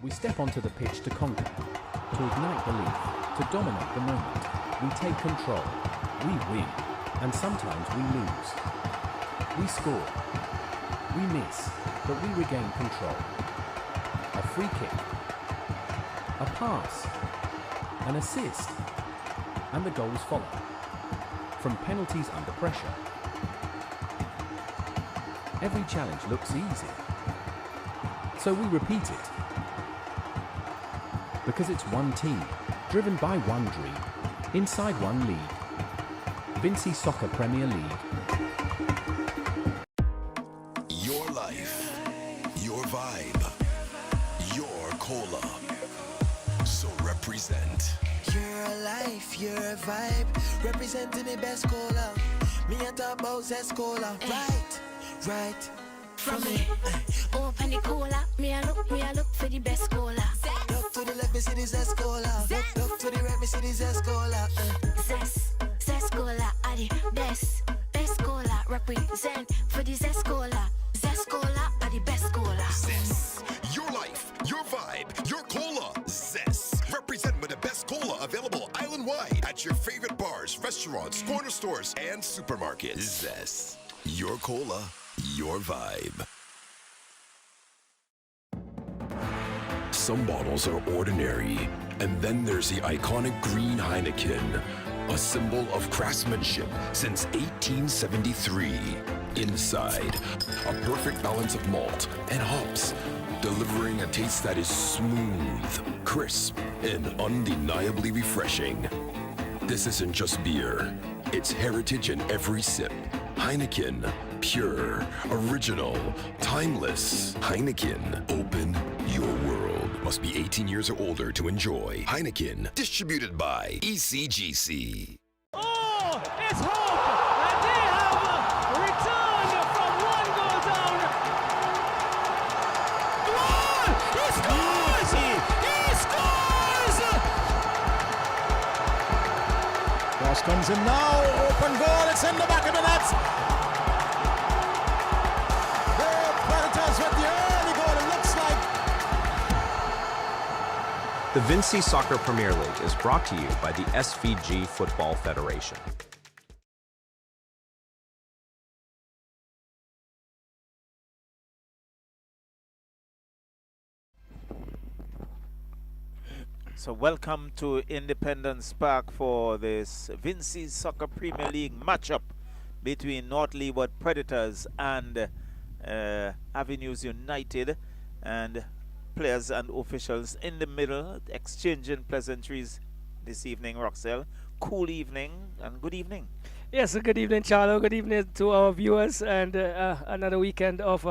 We step onto the pitch to conquer, to ignite belief, to dominate the moment. We take control, we win, and sometimes we lose. We score, we miss, but we regain control. A free kick, a pass, an assist, and the goals follow. From penalties under pressure. Every challenge looks easy. So we repeat it. Because it's one team, driven by one dream, inside one league. Vincy Soccer Premier League. Your life, your vibe, your cola. So represent. Your life, your vibe, representing the best cola. Me and talk about zest cola. Right. From me. Open the cola. Me a look for the best cola. Look to the left, me see the zest cola. Look to the right, me see the zest cola. Zest cola are the best cola. Represent for the zest cola. Zest cola are the best cola. Zest. Your life, your vibe, your cola. Zest. Represent with the best cola available island-wide at your favorite bars, restaurants, corner stores, and supermarkets. Zest. Your cola, your vibe. Some bottles are ordinary, and then there's the iconic green Heineken, a symbol of craftsmanship since 1873. Inside, a perfect balance of malt and hops, delivering a taste that is smooth, crisp, and undeniably refreshing. This isn't just beer, it's heritage in every sip. Heineken, pure, original, timeless. Heineken, open your world. Must be 18 years or older to enjoy. Heineken, distributed by ECGC. Oh, it's hope! And they have returned from one goal down. Goal! He scores! He scores! Cross comes in now, open goal, it's in the back of the net. The Predators with the early goal, it looks like. The Vincy Soccer Premier League is brought to you by the SVG Football Federation. So welcome to Independence Park for this Vincy Soccer Premier League matchup between North Leeward Predators and Avenues United, and players and officials in the middle exchanging pleasantries this evening. Roxelle, cool evening and good evening. Yes, good evening, Charlo. Good evening to our viewers, and another weekend of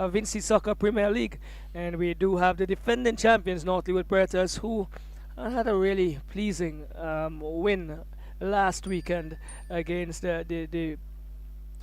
Vincy Soccer Premier League. And we do have the defending champions, North Leeward Predators, who had a really pleasing win last weekend against the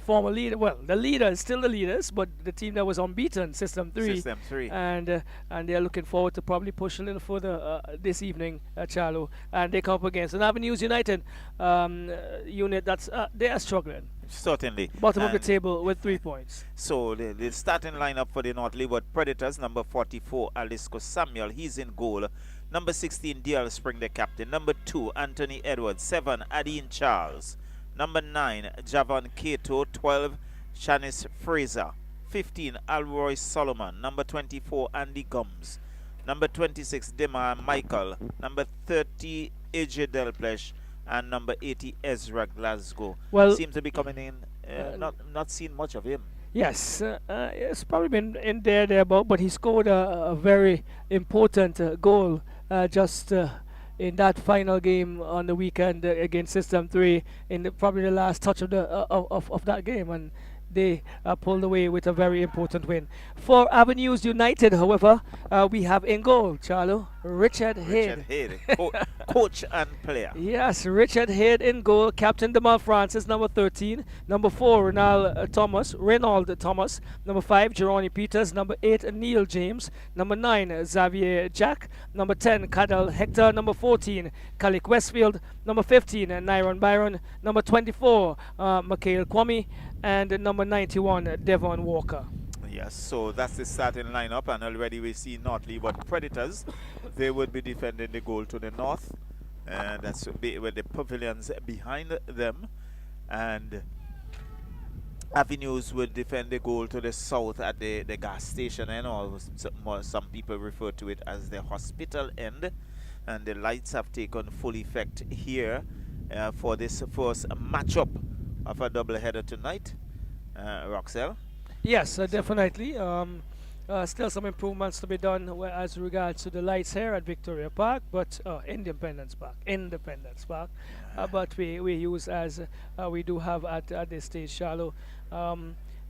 former leader. Well, the leaders, still the leaders, but the team that was unbeaten, System 3. System 3. And they're looking forward to probably push a little further this evening, Charlo. And they come up against an Avenues United unit that's they are struggling. Certainly. Bottom of the table with 3 points. So the starting lineup for the North Leeward Predators: number 44, Alisco Samuel, he's in goal. Number 16, D.L. Spring, the captain. Number 2, Anthony Edwards. 7, Adine Charles. Number 9, Javon Cato. 12, Shanice Fraser. 15, Alroy Solomon. Number 24, Andy Gums. Number 26, Demar Michael. Number 30, AJ Delplesh. And number 80, Ezra Glasgow. Well, seems to be coming in. Not seen much of him. Yes, it's probably been in thereabout, but he scored a very important goal just in that final game on the weekend against System 3 in probably the last touch of the of that game, and they pulled away with a very important win. For Avenues United, however, we have in goal, Charlo, Richard Head. Coach and player. Yes, Richard Head in goal. Captain Demal Francis, number 13. Number 4, Reynold Thomas. Number 5, Jeroni Peters. Number 8, Neil James. Number 9, Xavier Jack. Number 10, Cadel Hector. Number 14, Kalik Westfield. Number 15, Nyron Byron. Number 24, Mikhail Kwame. And number 91, Devon Walker. Yes, so that's the starting lineup, and already we see North Leeward Predators. They would be defending the goal to the north, and that's with the pavilions behind them. And Avenues would defend the goal to the south at the gas station, and some people refer to it as the hospital end. And the lights have taken full effect here for this first matchup of a doubleheader tonight. Roxelle? Yes, definitely. Still some improvements to be done as regards to the lights here at Victoria Park, but Independence Park. But we use as we do have at this stage, Shallow.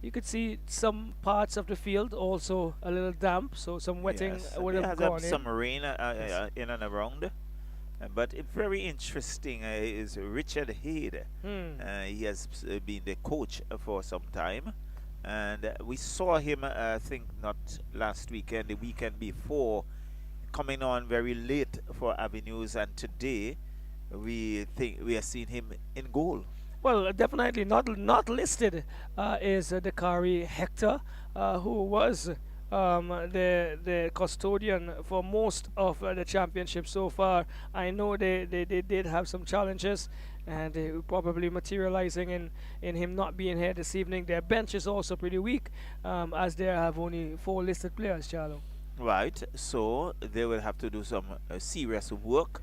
You could see some parts of the field also a little damp, so some wetting Yes, would have there gone has in. some rain in and around. But very interesting is Richard Hayde. He has been the coach for some time. And we saw him, I think, not last weekend, the weekend before, coming on very late for Avenues. And today, we think we are seeing him in goal. Well, definitely not listed is Dakari Hector, who was the custodian for most of the championship so far. I know they did have some challenges, and they were probably materializing in him not being here this evening. Their bench is also pretty weak, as they have only 4 listed players, Charlo. Right, so they will have to do some serious work,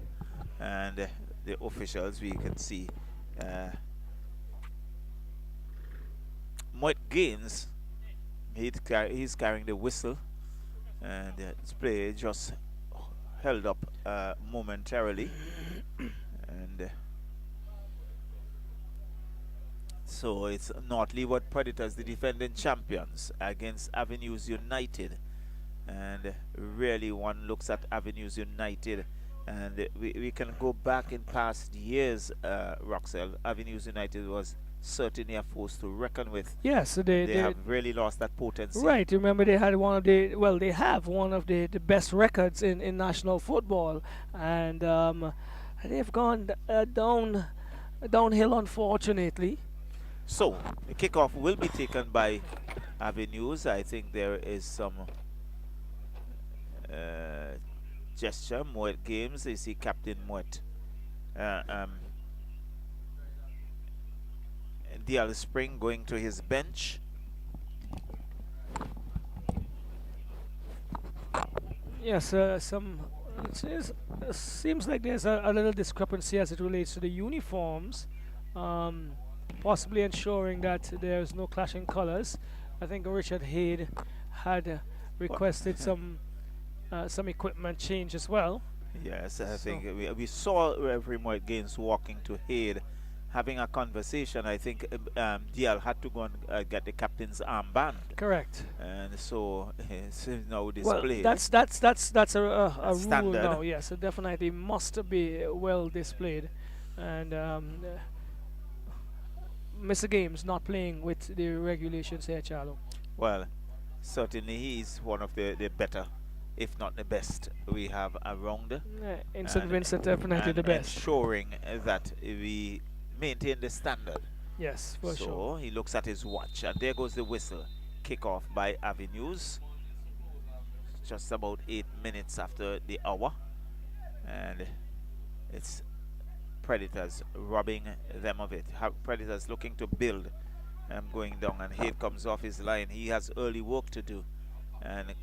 and the officials, we can see Moit Gaines, he's carrying the whistle, and his play just held up momentarily. And so it's North Leeward Predators, the defending champions, against Avenues United. And really, one looks at Avenues United, and we can go back in past years, Roxelle. Avenues United was certainly a force to reckon with. Yes, they have really lost that potency. Right, remember they had they have one of the best records in national football, and they've gone downhill, unfortunately. So the kickoff will be taken by Avenues. I think there is some gesture. Moet Games, you see Captain Moet. DL Spring going to his bench. Yes, seems like there's a little discrepancy as it relates to the uniforms, possibly ensuring that there's no clashing colors. I think Richard Hayde had requested some equipment change as well. Yes, I think we saw Referee Moet Gaines walking to Hayde, having a conversation. I think DL had to go and get the captain's armband. Correct. And so it's now displayed. Well, that's a rule standard now. Yes, it definitely must be well displayed. And Mr. Games not playing with the regulations here, Charlo. Well, certainly he's one of the better, if not the best, we have around. In St. Vincent, definitely the best. Ensuring that we maintain the standard. Yes, for sure. So he looks at his watch, and there goes the whistle. Kickoff by Avenues. Just about 8 minutes after the hour, and it's Predators robbing them of it. Predators looking to build, going down, and Hayde comes off his line. He has early work to do, and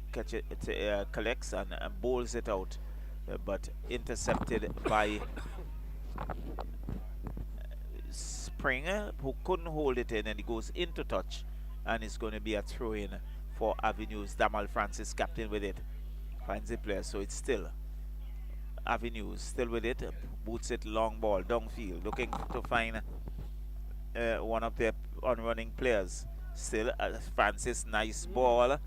collects and bowls it out, but intercepted by Springer, who couldn't hold it in, and he goes into touch, and it's going to be a throw-in for Avenues. Damal Francis, captain, with it, finds the player, so it's still Avenues, still with it, boots it, long ball, downfield, looking to find one of their on-running players. Still Francis, nice ball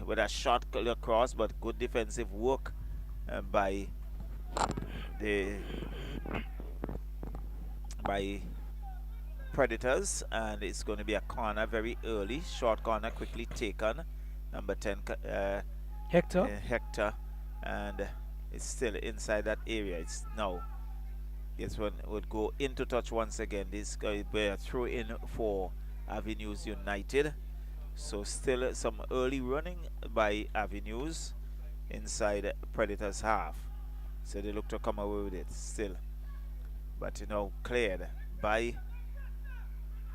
with a shot across, but good defensive work by Predators, and it's going to be a corner very early. Short corner quickly taken. Number 10, Hector, and it's still inside that area. It's now. This one would go into touch once again. This guy will throw in for Avenues United, So still some early running by Avenues inside Predators half. So they look to come away with it still. But cleared by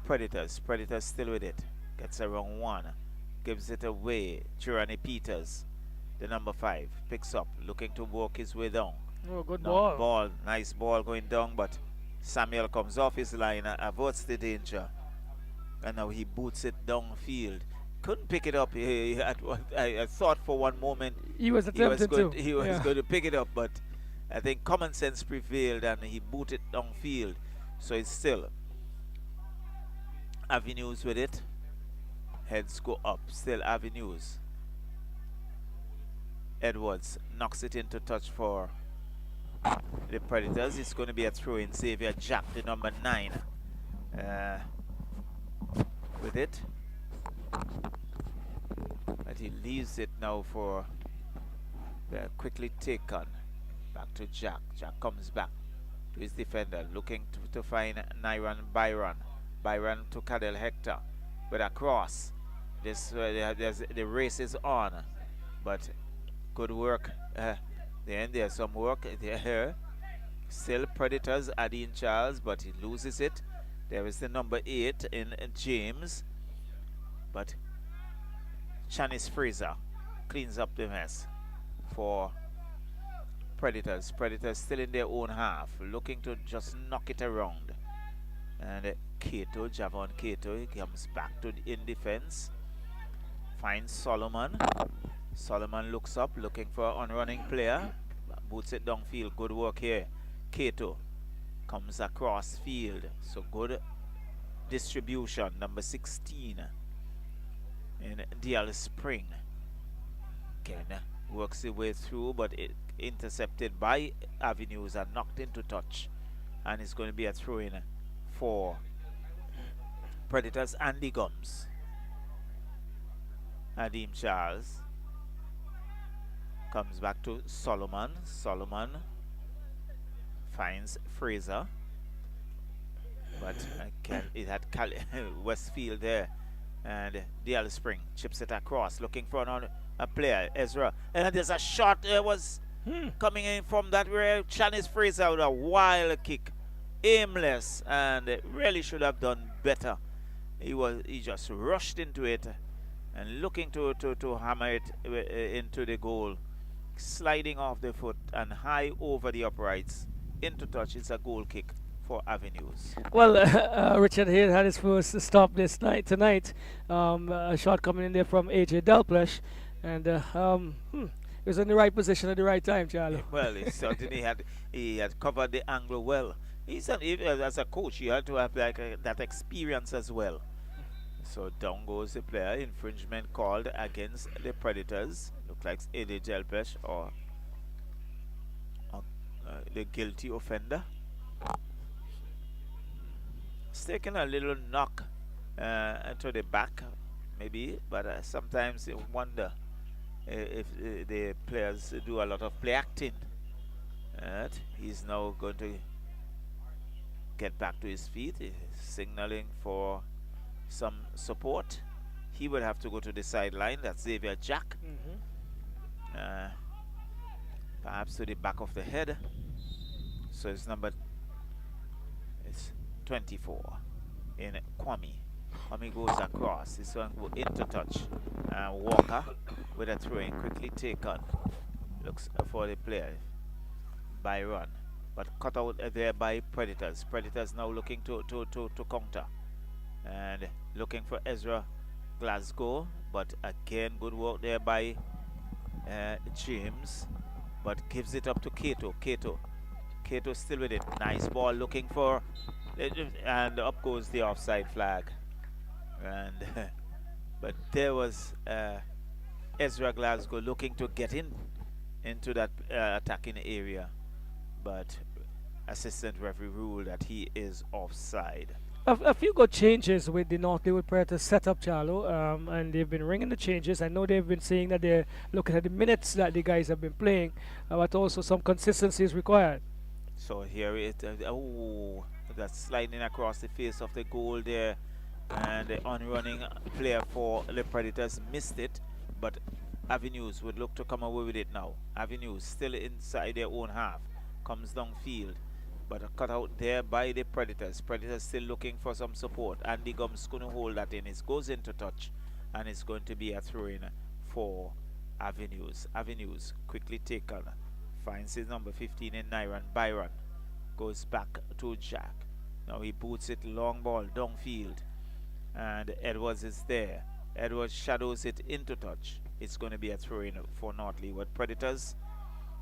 Predators. Predators still with it. Gets around one. Gives it away. Chirani Peters, the number 5, picks up, looking to work his way down. Oh, good ball. Nice ball going down, but Samuel comes off his line, avoids the danger. And now he boots it downfield. Couldn't pick it up. I thought for one moment he was attempting he was going to pick it up, but I think common sense prevailed and he booted downfield. So it's still Avenues with it. Heads go up. Still Avenues. Edwards knocks it into touch for the Predators. It's going to be a throw in. Xavier Jack, the number 9, with it. But he leaves it now for quickly taken. Back to Jack. Jack comes back to his defender, looking to find Nyron Byron. Byron to Cadel Hector with a cross. The race is on, but good work. Then there's some work there. Still Predators, Adine Charles, but he loses it. There is the number 8 in James, but Chanice Fraser cleans up the mess for Predators. Predators still in their own half, looking to just knock it around. And Cato, Javon Cato, he comes back to in defense. Finds Solomon. Solomon looks up, looking for an on-running player. Boots it downfield. Good work here. Cato comes across field. So good distribution. Number 16 in DL Spring. Again, works his way through, but it intercepted by Avenues and knocked into touch. And it's going to be a throw-in for Predators. Andy Gums. Adim Charles comes back to Solomon. Solomon finds Fraser, but it had Westfield there, and DL Spring chips it across, looking for a player, Ezra, and there's a shot was coming in from that where Chanice Fraser with a wild kick, aimless, and really should have done better. He just rushed into it and looking to hammer it into the goal, sliding off the foot and high over the uprights into touch. It's a goal kick for Avenues. Well, Richard Hale had his first stop tonight. A shot coming in there from AJ Delplesh, and he was in the right position at the right time, Charlie. Well, he certainly had covered the angle well. As a coach, you had to have that experience as well. So down goes the player. Infringement called against the Predators. Looks like AJ Delplesh or the guilty offender. It's taken a little knock to the back, maybe, but sometimes you wonder if the players do a lot of play acting. He's now going to get back to his feet. He's signaling for some support. He would have to go to the sideline. That's Xavier Jack. Perhaps to the back of the head. So it's 24 in Kwame. Kwame goes across. This one will into touch. Walker with a throw-in, quickly taken. Looks for the player. Byron, but cut out there by Predators. Predators now looking to counter and looking for Ezra Glasgow, but again good work there by James, but gives it up to Cato. Cato still with it. Nice ball, looking for, and up goes the offside flag. And but there was Ezra Glasgow looking to get into that attacking area, but assistant referee ruled that he is offside. A few good changes with the North Leeward Predators setup, Charlo, and they've been ringing the changes. I know they've been saying that they're looking at the minutes that the guys have been playing, but also some consistency is required. So here it, that's sliding across the face of the goal there. And the on-running player for the Predators missed it, but Avenues would look to come away with it now. Avenues still inside their own half, comes downfield, but a cut out there by the Predators. Predators still looking for some support. Andy Gums couldn't hold that in. It goes into touch, and it's going to be a throw-in for Avenues. Avenues quickly taken, finds his number 15 in Nyron. Byron goes back to Jack. Now he boots it, long ball downfield, and Edwards is there. Edwards shadows it into touch. It's going to be a throw-in for North Leeward Predators.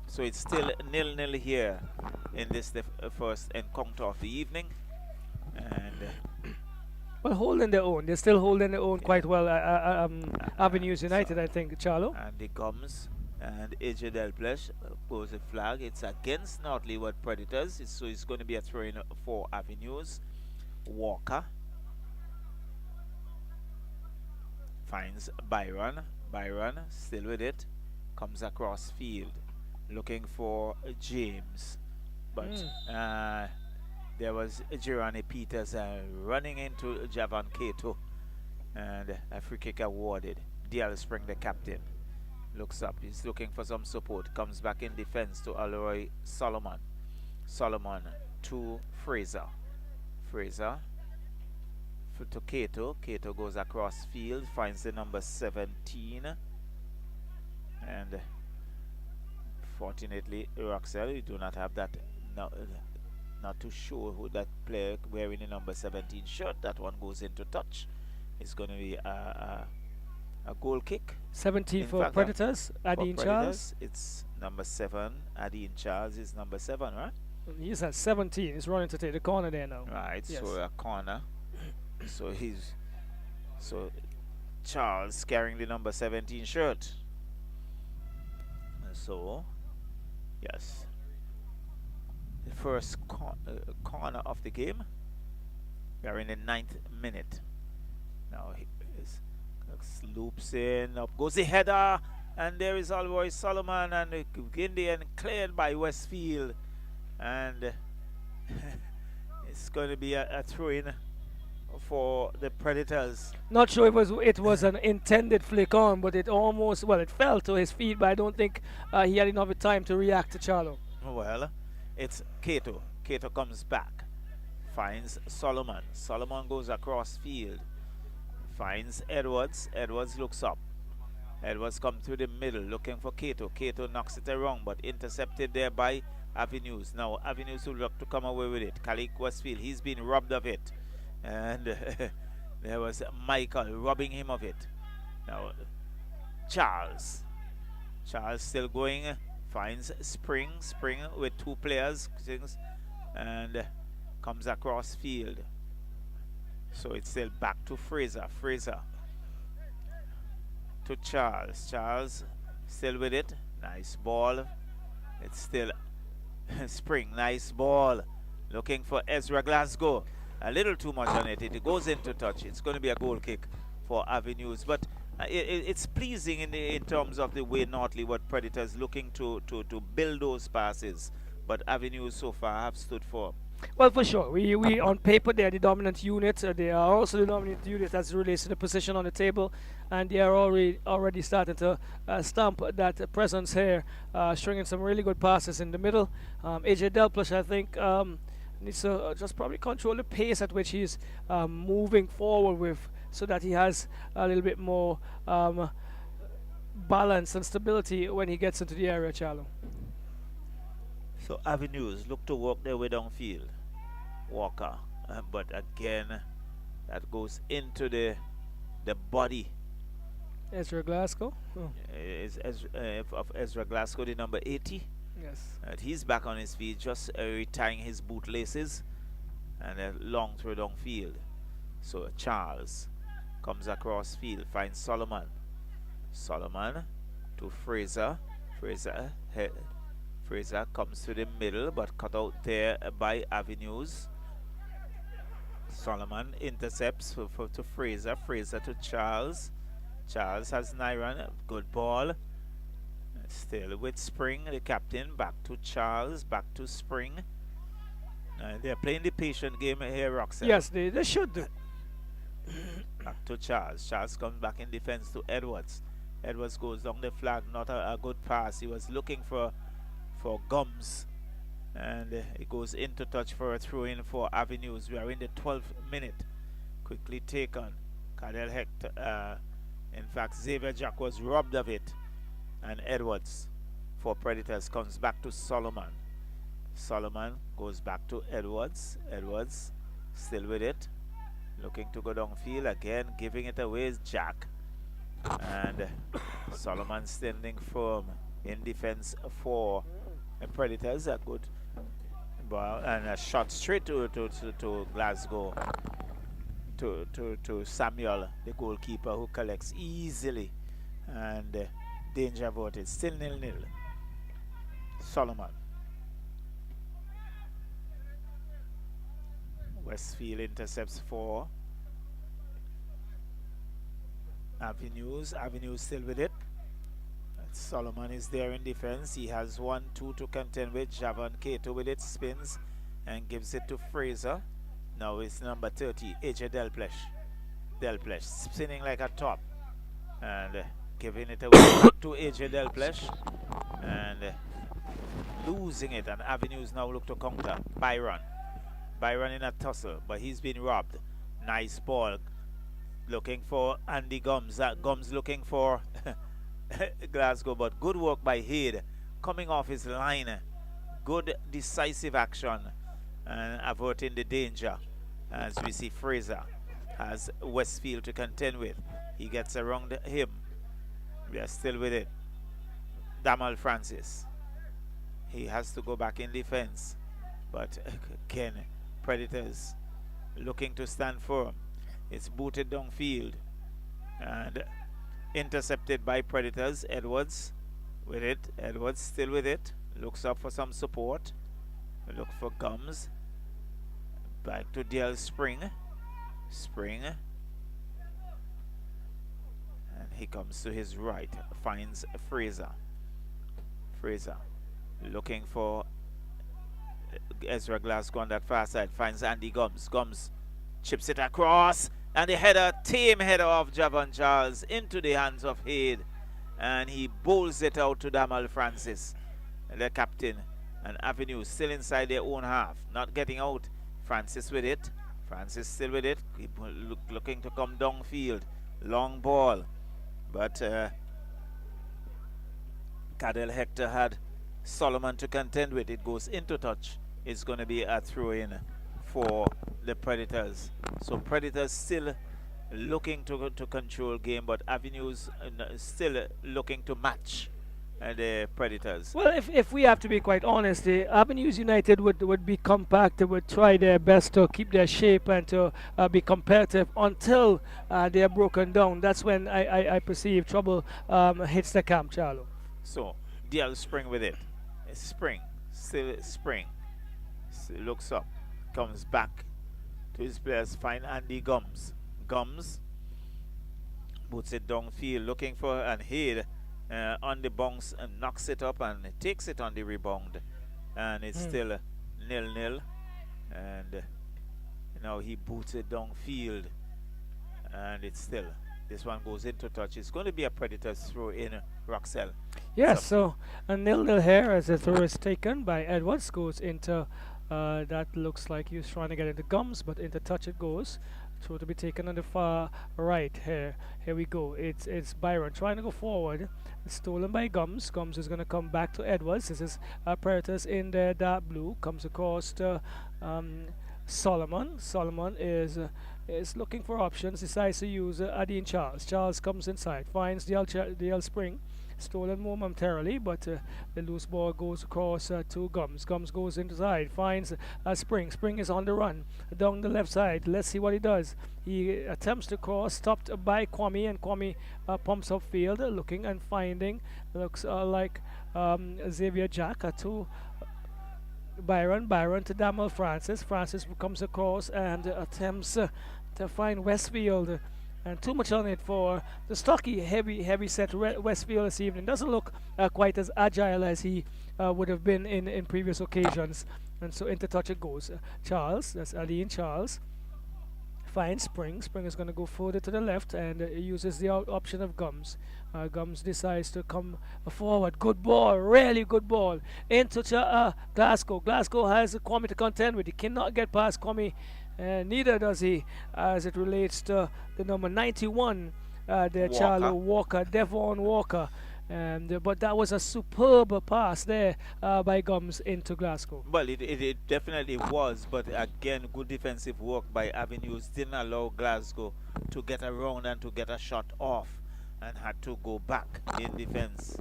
So it's still 0-0 here in this first encounter of the evening. And well, holding their own. They're still holding their own quite well. Avenues United, I think, Charlo. And the Gums and AJ Delplesh pose a flag. It's against North Leeward Predators. So it's going to be a throw-in for Avenues. Walker finds Byron. Byron still with it. Comes across field, looking for James, but there was Girani Peters running into Javan Cato, and a free kick awarded. DL Spring, the captain, looks up. He's looking for some support. Comes back in defense to Alroy Solomon. Solomon to Fraser. Fraser to Cato. Cato goes across field, finds the number 17, and fortunately, Roxelle, we do not have that, not too sure who that player wearing the number 17 shirt. That one goes into touch. It's going to be a goal kick. 17 for Predators. Adine Charles. It's number 7. Adine Charles is number 7, right? He's at 17. He's running to take the corner there now. Right, yes. So a corner. So Charles carrying the number 17 shirt. So yes, the first corner of the game. We are in the 9th minute. Now he loops in, up goes the header, and there is Alroy Solomon, and Gindi, and cleared by Westfield, and it's going to be a throw-in for the Predators. Not sure it was an intended flick on, but it almost, well, it fell to his feet, but I don't think he had enough time to react to Charlo. Well, it's Cato. Cato comes back, finds Solomon. Solomon goes across field, finds Edwards. Edwards looks up. Edwards comes through the middle looking for Cato. Cato knocks it around, but intercepted there by Avenues. Now Avenues will look to come away with it. Kalik Westfield, he's been robbed of it. And there was Michael robbing him of it. Now Charles still going, finds Spring with 2 players, and comes across field. So it's still back to Fraser to Charles still with it. Nice ball. It's still Spring. Nice ball, looking for Ezra Glasgow. A little too much on it. It goes into touch. It's going to be a goal kick for Avenues, but it's pleasing in terms of the way North Leeward Predators looking to build those passes, but Avenues so far have stood firm. Well, for sure. We on paper they are the dominant unit. They are also the dominant unit as it relates to the position on the table, and they are already starting to stamp that presence here, stringing some really good passes in the middle. AJ Delplush, I think, needs to just probably control the pace at which he's moving forward with, so that he has a little bit more balance and stability when he gets into the area, Charlo. So Avenues look to work their way downfield. Walker, but again, that goes into the body. Ezra Glasgow. Oh. Of Ezra Glasgow, the number 80. Yes. He's back on his feet, just retying his bootlaces, and a long throw downfield. So Charles comes across field, finds Solomon. Solomon to Fraser. Fraser comes to the middle, but cut out there by Avenues. Solomon intercepts to Fraser. Fraser to Charles. Charles has Nyron. Good ball. Still with Spring, the captain. Back to Charles. Back to Spring. They're playing the patient game here, Roxanne. Yes, they should do. Back to Charles. Charles comes back in defense to Edwards. Edwards goes down the flag. Not a good pass. He was looking for Gums. And it goes into touch for a throw in for Avenues. We are in the 12th minute. Quickly taken. Cadel Hector. In fact, Xavier Jack was robbed of it. And Edwards for Predators comes back to Solomon. Solomon goes back to Edwards. Edwards still with it. Looking to go downfield again. Giving it away is Jack. And Solomon standing firm in defense for the Predators. A good ball and a shot straight to Glasgow. To Samuel, the goalkeeper, who collects easily. And danger averted. Still 0-0. Solomon. Westfield intercepts for Avenues. Avenues still with it. Solomon is there in defense. He has 1-2 to contend with. Javon Cato with it. Spins and gives it to Fraser. Now it's number 30, AJ Delplesh spinning like a top. And giving it away to AJ Delplesh. And losing it. And Avenues now look to counter. Byron in a tussle, but he's been robbed. Nice ball. Looking for Andy Gums. Gums looking for Glasgow, but good work by Head. Coming off his line. Good decisive action and averting the danger. As we see Fraser has Westfield to contend with. He gets around him. We are still with it. Damal Francis. He has to go back in defense. But again, Predators looking to stand firm. It's booted downfield and intercepted by Predators. Edwards with it. Edwards still with it. Looks up for some support. Look for Gums. Back to Dale Spring. And he comes to his right. Finds Fraser. Looking for Ezra Glasgow on that far side. Finds Andy Gums. Gums chips it across. And the header, team header of Javon Charles into the hands of Head. And he bowls it out to Damal Francis, the captain. And Avenue still inside their own half. Not getting out. Francis with it. Francis still with it. Looking to come downfield. Long ball. But Cadel Hector had Solomon to contend with. It goes into touch. It's going to be a throw-in for the Predators. So Predators still looking to control game, but Avenues still looking to match the Predators. Well, if we have to be quite honest, the Avenues United would be compact. They would try their best to keep their shape and to be competitive until they are broken down. That's when I perceive trouble hits the camp, Charlo. So DL Spring with it. Spring. Looks up. Comes back to his players. Find Andy Gums. Gums puts it downfield. Looking for an Head on the bounce and knocks it up and takes it on the rebound. And it's still 0-0. And now he boots it downfield. And it's still. This one goes into touch. It's going to be a Predators throw in Roxelle. Yes, so a 0-0 here as the throw is taken by Edwards. Goes into that looks like he was trying to get into Gums, but into touch it goes. Throw to be taken on the far right here. Here we go. It's Byron trying to go forward. It's stolen by Gums. Gums is going to come back to Edwards. This is Predators in the dark blue. Comes across to Solomon. Solomon is looking for options. Decides to use Adine Charles. Charles comes inside. Finds DL Spring. Stolen momentarily, but the loose ball goes across to Gums. Gums goes inside, finds Spring. Spring is on the run down the left side. Let's see what he does. He attempts to cross, stopped by Kwame, and Kwame pumps upfield, looking and finding. Looks like Xavier Jack to Byron to Damal Francis. Francis comes across and attempts to find Westfield. And too much on it for the stocky, heavy set Westfield this evening. Doesn't look quite as agile as he would have been in previous occasions. And so into touch it goes. Charles, that's Aline Charles. finds Spring. Spring is going to go further to the left and uses the option of Gums. Gums decides to come forward. Good ball, really good ball. Into Glasgow. Glasgow has Kwame to contend with. He cannot get past Kwame, neither does he as it relates to the number 91, there, Charlo Walker, Devon Walker. But that was a superb pass there by Gums into Glasgow. Well, it definitely was, but again, good defensive work by Avenues didn't allow Glasgow to get around and to get a shot off, and had to go back in defense.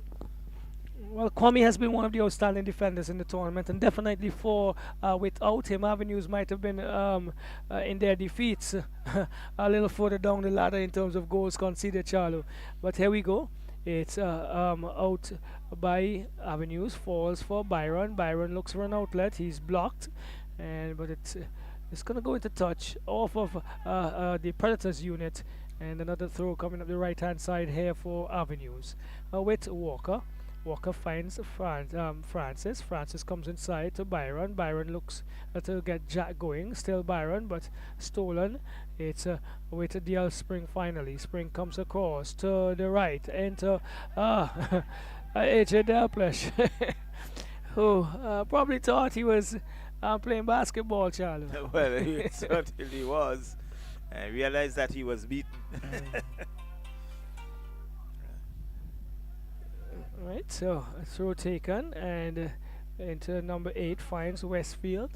Well, Kwame has been one of the outstanding defenders in the tournament, and definitely without him, Avenues might have been in their defeats a little further down the ladder in terms of goals conceded, Charlo. But here we go. It's out by Avenues, falls for Byron. Byron looks for an outlet. He's blocked, but it's going to go into touch off of the Predators unit, and another throw coming up the right-hand side here for Avenues with Walker. Walker finds Francis. Francis comes inside to Byron. Byron looks to get Jack going. Still Byron, but stolen. It's with DL Spring finally. Spring comes across to the right. Enter AJ Delplesh, who probably thought he was playing basketball, Charlie. Well, he certainly was. I realized that he was beaten. Right, so a throw taken, and into number 8 finds Westfield.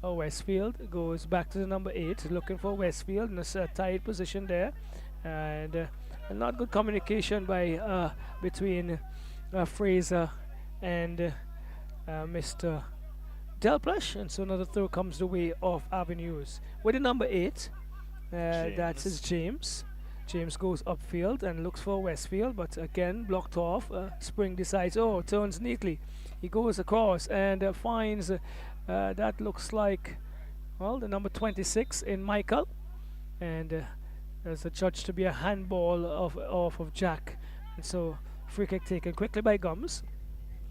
Westfield goes back to the number 8, looking for Westfield in a tight position there, and not good communication by between Fraser and Mr. Delplesh, and so another throw comes the way of Avenues. With the number 8, that is James. James goes upfield and looks for Westfield, but again blocked off. Spring decides, turns neatly. He goes across and finds that looks like, well, the number 26 in Michael, and there's a judge to be a handball off of Jack, and so free kick taken quickly by Gums.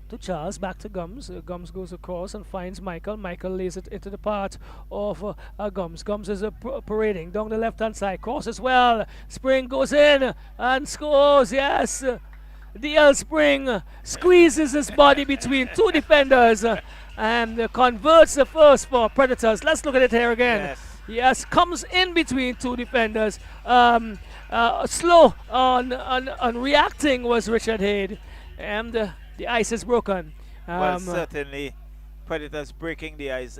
To Charles, back to Gums. Gums goes across and finds Michael. Michael lays it into the part of Gums. Gums is parading down the left-hand side. Crosses well. Spring goes in and scores. Yes. DL Spring squeezes his body between two defenders and converts the first for Predators. Let's look at it here again. Yes, comes in between two defenders. Slow on reacting was Richard Haid. And the ice is broken. Well, certainly, Predators breaking the ice.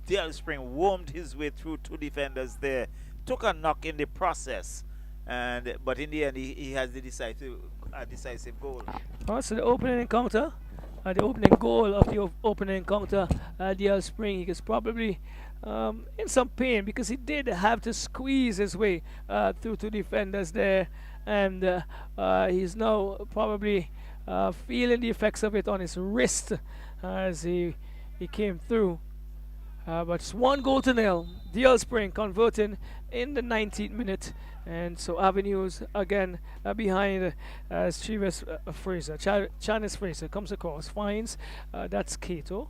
DL Spring wormed his way through two defenders there. Took a knock in the process, but in the end, he has the decisive goal. So the opening encounter, the opening goal of the opening encounter, DL Spring, he was probably in some pain because he did have to squeeze his way through two defenders there, and he's now probably feeling the effects of it on his wrist as he came through. But it's 1-0. DL Spring converting in the 19th minute. And so Avenues again behind Chivas Fraser. Chanis Fraser comes across, finds that's Cato.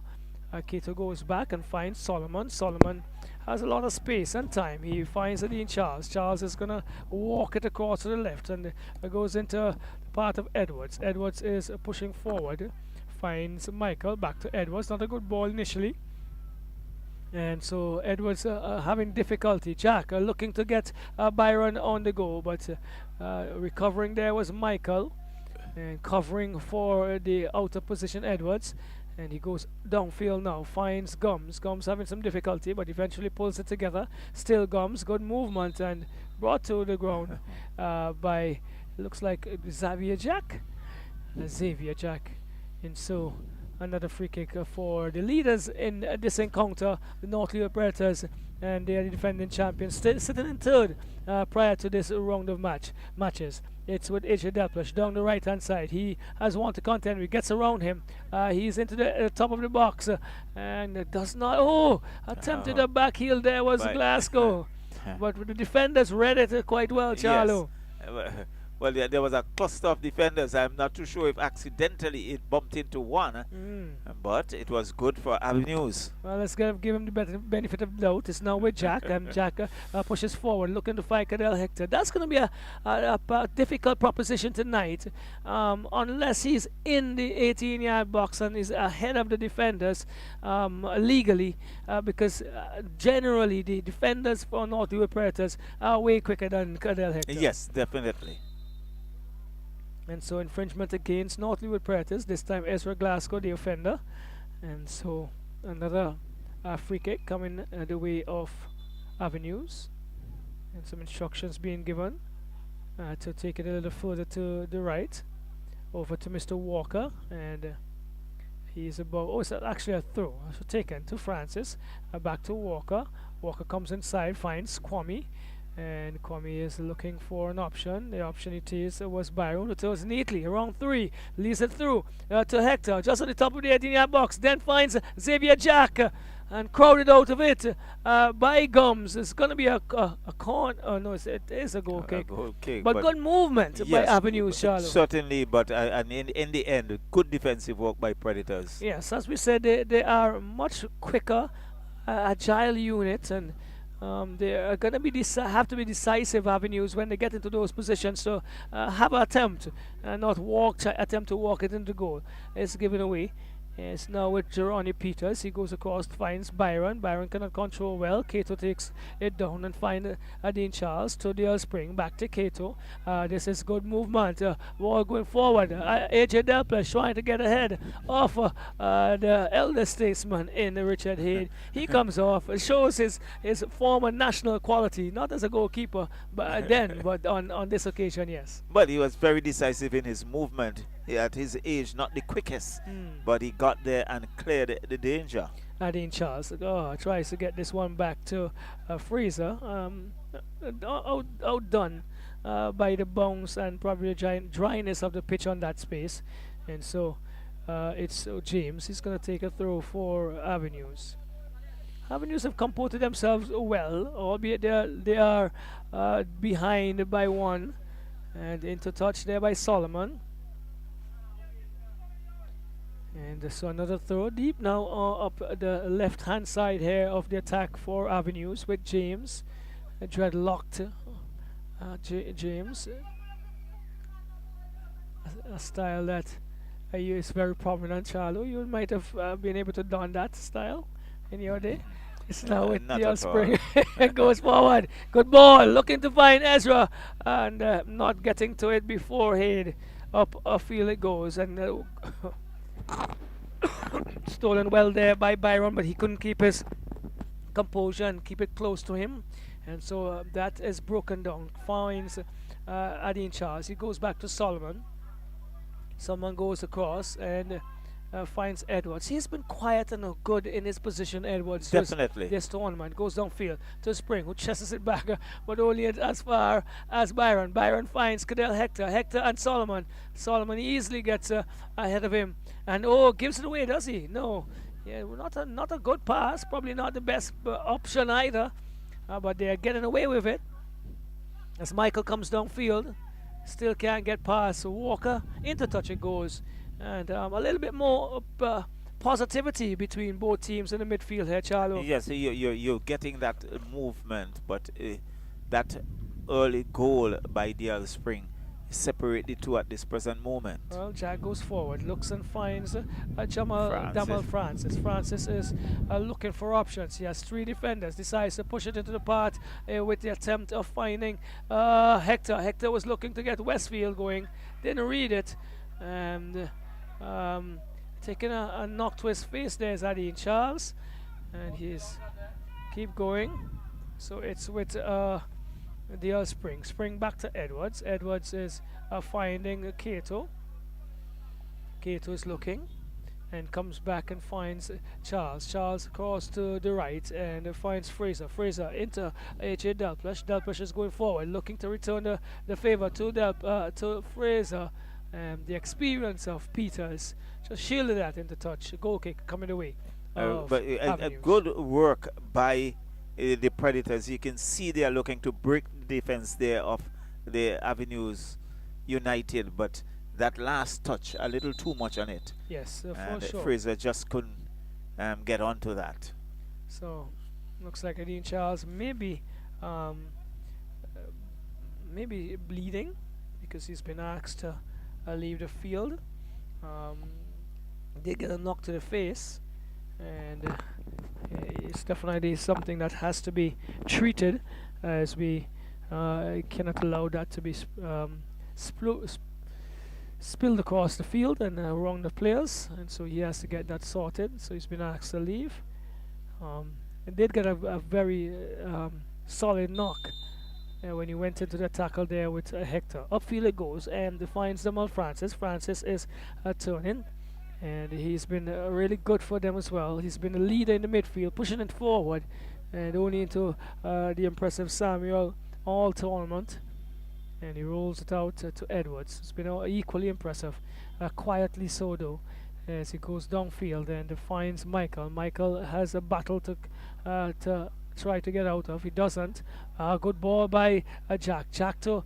Cato goes back and finds Solomon. Solomon has a lot of space and time. He finds Dean Charles. Charles is going to walk it across to the left and goes into part of Edwards. Edwards is pushing forward, finds Michael, back to Edwards. Not a good ball initially, and so Edwards having difficulty. Jack looking to get Byron on the go, but recovering there was Michael, and covering for the outer position Edwards, and he goes downfield now, finds Gums. Gums having some difficulty, but eventually pulls it together. Still Gums, good movement, and brought to the ground by, looks like Xavier Jack. And so another free kick for the leaders in this encounter, the North Leo Predators, and they are the defending champions, still sitting in third prior to this round of matches. It's with AJ Delplesh down the right hand side. He has one to contend with, gets around him. He's into the top of the box and does not. Attempted a back heel there was Glasgow. But the defenders read it quite well, Charlo. Yes. Well, there was a cluster of defenders. I'm not too sure if accidentally it bumped into one, but it was good for Avenues. Well, let's give him the benefit of the doubt. It's now with Jack. Jack pushes forward, looking to fight Cadell Hector. That's going to be a difficult proposition tonight, unless he's in the 18-yard box and is ahead of the defenders legally, because generally the defenders for North Leeward Predators are way quicker than Cadell Hector. Yes, definitely. And so infringement against North Leeward Predators, this time Ezra Glasgow, the offender. And so another free kick coming the way of Avenues. And some instructions being given to take it a little further to the right. Over to Mr. Walker. And he's about, it's actually a throw. So taken to Francis. Back to Walker. Walker comes inside, finds Kwame. And Kwame is looking for an option. The option it is was Byron, who throws neatly around 3, leads it through to Hector, just on the top of the 18-yard box. Then finds Xavier Jack and crowded out of it by Gums. It's going to be a corner. Oh no, it is a goal kick. But good movement by Avenue Charlotte. Certainly, but and in the end, good defensive work by Predators. Yes, as we said, they are much quicker, agile units, and they are going to have to be decisive Avenues when they get into those positions. So have an attempt, not attempt to walk it into goal. It's given away. It's now with Geronimo Peters. He goes across, finds Byron. Byron cannot control well. Cato takes it down and finds Dean Charles to the spring. Back to Cato. This is good movement. Ball going forward. AJ Delpech trying to get ahead of the elder statesman in Richard Hayde. He comes off. It shows his former national quality, not as a goalkeeper, but on this occasion, yes. But he was very decisive in his movement. At his age, not the quickest, but he got there and cleared the danger. Dean Charles tries to get this one back to Fraser. Outdone by the bounce and probably the dryness of the pitch on that space. And so it's James. He's going to take a throw for Avenues. Avenues have comported themselves well, albeit they are behind by 1. And into touch there by Solomon. And so another throw deep now up the left hand side here of the attack for Avenues with James. Dreadlocked James. A style that is very prominent, Charlo. You might have been able to don that style in your day. It's now with the spring. Goes forward. Good ball. Looking to find Ezra. And not getting to it before Hayde. Up field it goes. And stolen well there by Byron, but he couldn't keep his composure and keep it close to him, and so that is broken down. Finds Dean Charles. He goes back to Solomon. Someone goes across and finds Edwards. He's been quiet and good in his position, Edwards. Definitely. This tournament goes downfield to Spring, who chases it back, but only as far as Byron. Byron finds Cadell Hector. Hector and Solomon. Solomon easily gets ahead of him, and gives it away, does he? No. Yeah, not a good pass. Probably not the best option either, but they are getting away with it. As Michael comes downfield, still can't get past Walker. Into touch it goes. And a little bit more positivity between both teams in the midfield here, Charlo. Yes, you're getting that movement, but that early goal by DL Spring separate the two at this present moment. Well, Jack goes forward, looks and finds Damal Francis. Francis is looking for options. He has 3 defenders, decides to push it into the part with the attempt of finding Hector. Hector was looking to get Westfield going, didn't read it, and taking a knock to his face there is Dean Charles, and he's keep going. So it's with the Spring back to Edwards. Edwards is finding Cato. Cato is looking and comes back and finds Charles. Charles across to the right and finds Fraser. Fraser into AJ Delpech. Delpech is going forward, looking to return the favor to Fraser. The experience of Peters just shielded that into touch. A goal kick coming away. But a good work by the Predators. You can see they are looking to break the defense there of the Avenues United, but that last touch, a little too much on it. Yes, for And sure. Fraser just couldn't get onto that. So, looks like Dean Charles maybe bleeding because he's been asked to leave the field. Did get a knock to the face, and it's definitely something that has to be treated, as we cannot allow that to be spilled across the field and around the players, and so he has to get that sorted. So he's been asked to leave. It did get a very solid knock when he went into the tackle there with Hector. Upfield it goes and defines Jamal Francis. Francis is turning, and he's been really good for them as well. He's been a leader in the midfield, pushing it forward, and only into the impressive Samuel all tournament. And he rolls it out to Edwards. It's been equally impressive, quietly so though, as he goes downfield and finds Michael. Michael has a battle to try to get out of. He doesn't. Good ball by Jack. Jack to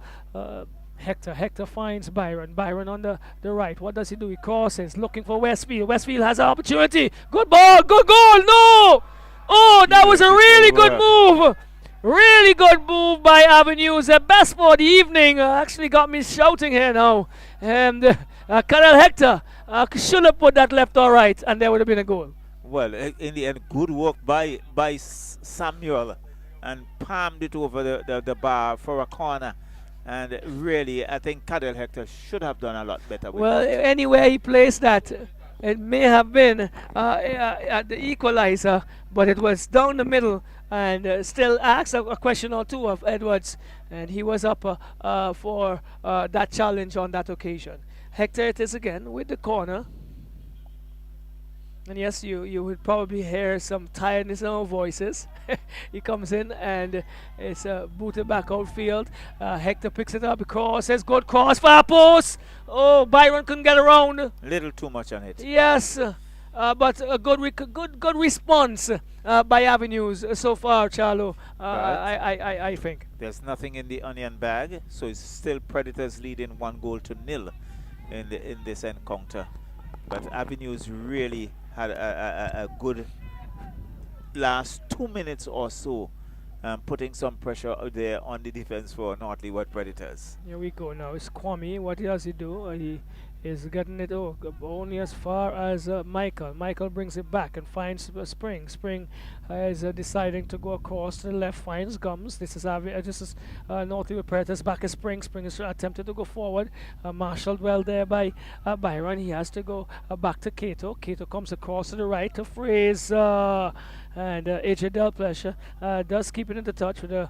Hector. Hector finds Byron. Byron on the right. What does he do? He crosses, looking for Westfield. Westfield has an opportunity. Good ball. Good goal. No! Oh, that was a really good move. Really good move by Avenues. The best for the evening. Actually got me shouting here now. And Karel Hector should have put that left or right, and there would have been a goal. Well, in the end, good work by Samuel, and palmed it over the bar for a corner. And really, I think Karel Hector should have done a lot better with well, that. Anywhere he placed that, it may have been at the equalizer, but it was down the middle, and still asked a question or two of Edwards, and he was up for that challenge on that occasion. Hector it is again with the corner. And yes, you would probably hear some tiredness in our voices. He comes in and it's booted back outfield. Hector picks it up, crosses, good cross, far post. Oh, Byron couldn't get around. A little too much on it. Yes, but a good response by Avenues so far, Charlo. I think. There's nothing in the onion bag, so it's still Predators leading 1-0 in this encounter. But Avenues really had a good last 2 minutes or so, putting some pressure out there on the defense for North Leeward Predators. Here we go now. It's Kwame. What does he do? He is getting it only as far as Michael. Michael brings it back and finds Spring. Spring is deciding to go across to the left, finds Gums. This is North Leeward Predators back as Spring. Spring is attempted to go forward. Marshaled well there by Byron. He has to go back to Cato. Cato comes across to the right to Fraser. And AJ Delpleasure does keep it into touch with a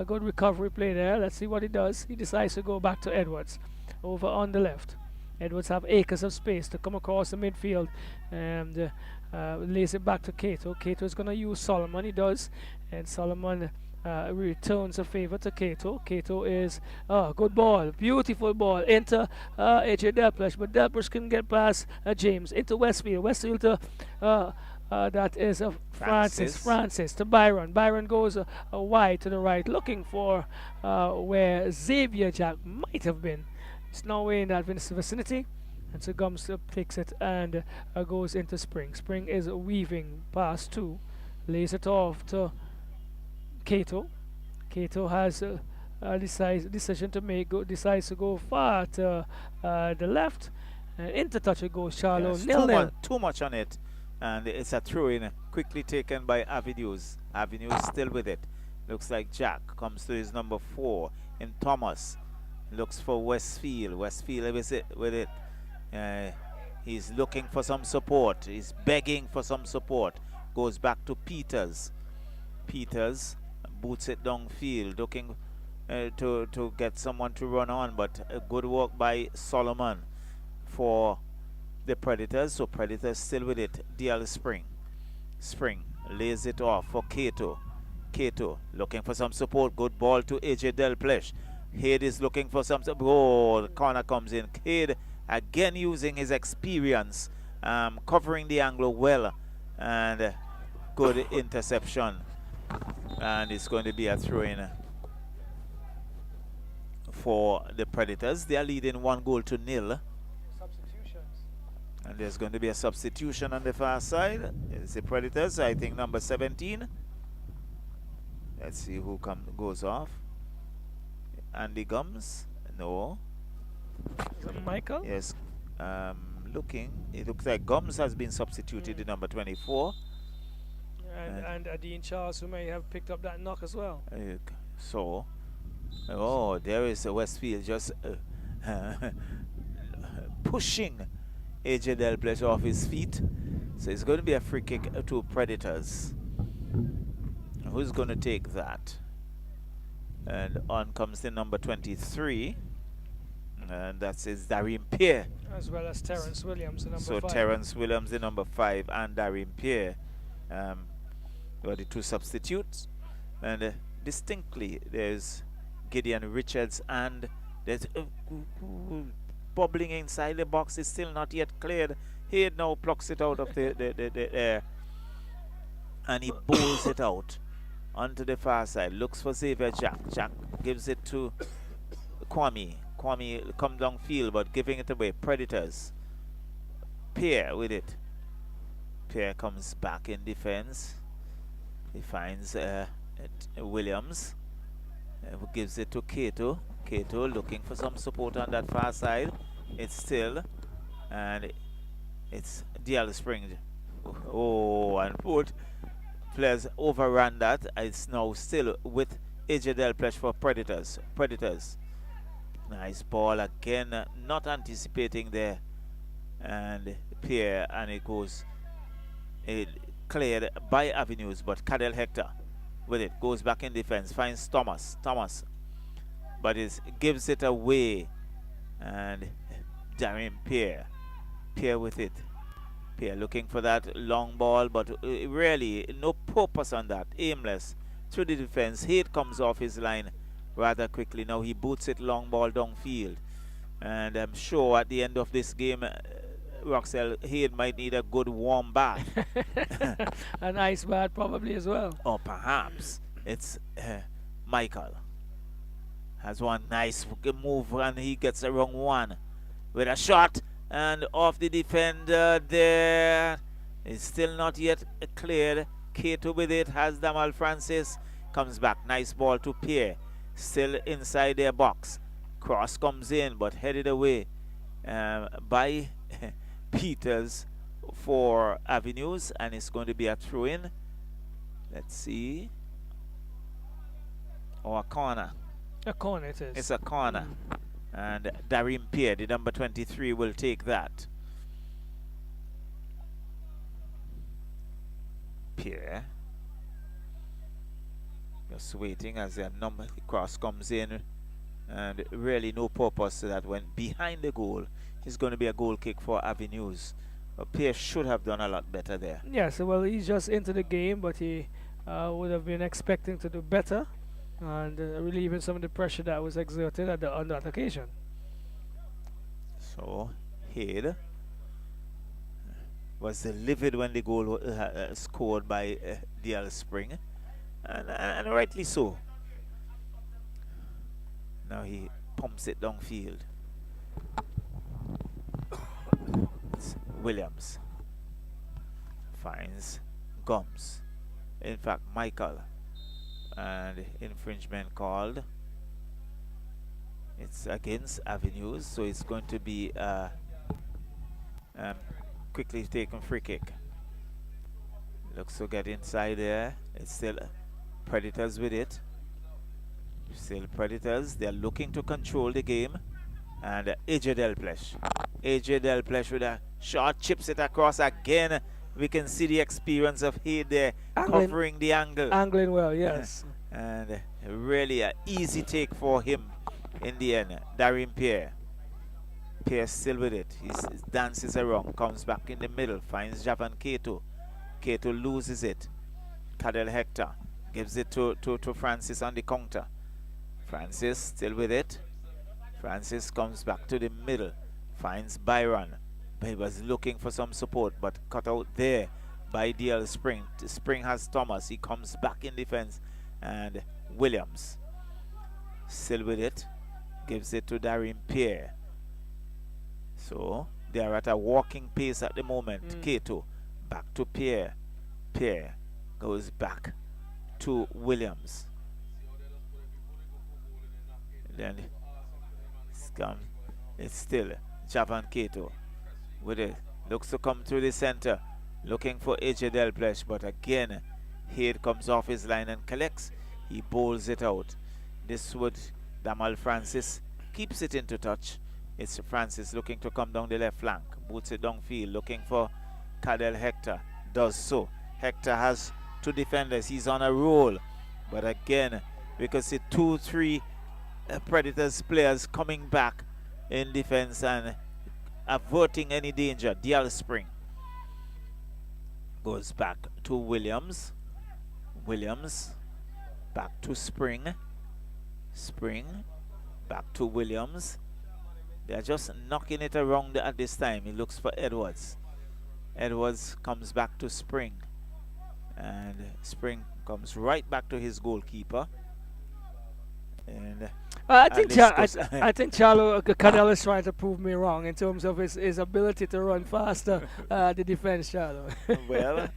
good recovery play there. Let's see what he does. He decides to go back to Edwards over on the left. Edwards have acres of space to come across the midfield, and lays it back to Cato. Cato is going to use Solomon. He does, and Solomon returns a favor to Cato. Cato is good ball, beautiful ball into AJ Delpleasure, but Delpleasure can get past James into Westfield. Westfield to that is Francis to Byron. Byron goes wide to the right, looking for where Xavier Jack might have been. It's now in that vicinity, and so Gums takes it and goes into Spring. Spring is weaving past two, lays it off to Cato. Cato has a decision to make, decides to go far to the left, and into touch it goes Charlo. Yes, too much on it, and it's a throw-in quickly taken by Avenues. Avenues still with it. Looks like Jack comes to his number 4 in Thomas. Looks for Westfield. Westfield is it with it. He's looking for some support. He's begging for some support. Goes back to Peters. Peters boots it downfield, looking to get someone to run on. But a good work by Solomon for the Predators. So Predators still with it. DL Spring. Spring lays it off for Cato. Cato looking for some support. Good ball to AJ Delpleasure. Head is looking for some support. Oh, the corner comes in. Head again using his experience, covering the angle well, and good interception. And it's going to be a throw-in for the Predators. They are leading 1-0. And there's going to be a substitution on the far side. It's the Predators, I think number 17. Let's see who goes off. Andy Gums? No. Is it Michael? Yes. Looking. It looks like Gums has been substituted to number 24. And Adine Charles, who may have picked up that knock as well. There is Westfield just pushing AJ Delpech off his feet. So it's going to be a free kick to Predators. Who's going to take that? And on comes the number 23. And that is Darren Pierre. As well as Terrence Williams, the number 5. So Terrence Williams, the number 5, and Darren Pierre were the 2 substitutes. And distinctly, there's Gideon Richards, and there's bubbling inside the box. Is still not yet cleared. He now plucks it out of the air, and he bowls it out onto the far side. Looks for Xavier Jack. Jack gives it to Kwame. Kwame come downfield, but giving it away. Predators. Pierre with it. Pierre comes back in defense. He finds Williams, who gives it to Kato. Kato looking for some support on that far side. It's still, and it's DL Spring. Oh, and both players overran that. It's now still with AJ Delpech for Predators. Nice ball again, not anticipating there. And Pierre, and it goes cleared by Avenues, but Cadel Hector with it goes back in defense, finds Thomas, but it gives it away. And Darren Pierre with it. Pierre looking for that long ball, but really no purpose on that. Aimless through the defense. Hate comes off his line rather quickly. Now he boots it long ball downfield, and I'm sure at the end of this game Roxelle Hayde might need a good warm bath. An ice bath probably as well. Or perhaps it's Michael has one nice move, and he gets the wrong one with a shot, and off the defender there. It's still not yet cleared. Kato with it, has Damal Francis, comes back. Nice ball to Pierre, still inside their box. Cross comes in, but headed away by Peters for Avenues, and it's going to be a throw-in. Let's see. Or a corner. A corner it is. It's a corner. And Darren Pierre, the number 23, will take that. Pierre just waiting as the number cross comes in, and really no purpose to that. When behind the goal, it's going to be a goal kick for Avenues. Pierre should have done a lot better there. Yes, well, he's just into the game, but he would have been expecting to do better and relieving some of the pressure that was exerted on that occasion. So Hayde was livid when the goal was scored by DL Spring, and rightly so. Now he pumps it downfield. It's Williams finds Gums. In fact, Michael, and infringement called. It's against Avenues, so it's going to be quickly taken free kick. Looks to get inside there. It's still Predators with it. Still Predators. They're looking to control the game. And AJ Delpech. AJ Delpech with a shot, chips it across again. We can see the experience of Hayde there, covering the angle. Angling well, yes. And really an easy take for him in the end. Darren Pierre. Pierre still with it. He dances around, comes back in the middle, finds Javan Kato. Kato loses it. Cadel Hector gives it to Francis on the counter. Francis still with it. Francis comes back to the middle, finds Byron. He was looking for some support, but cut out there by DL Spring. Spring has Thomas. He comes back in defense, and Williams still with it. gives it to Darim Pierre. So they are at a walking pace at the moment. Kato back to Pierre. Pierre goes back to Williams. Then it's still Javan Kato with it. Looks to come through the center, looking for AJ Delplesh, but again, here it comes off his line and collects. He bowls it out. This would Damal Francis keeps it into touch. It's Francis looking to come down the left flank. Boots it downfield, looking for Cadel Hector. Does so. Hector has 2 defenders. He's on a roll. But again, because the 2-3 Predators players coming back in defense and averting any danger. Dial Spring goes back to Williams. Williams back to Spring. Spring back to Williams. They're just knocking it around at this time. He looks for Edwards. Edwards comes back to Spring. And Spring comes right back to his goalkeeper. And I think Charlo Cadell is trying to prove me wrong in terms of his ability to run faster. The defense, Charlo. Well,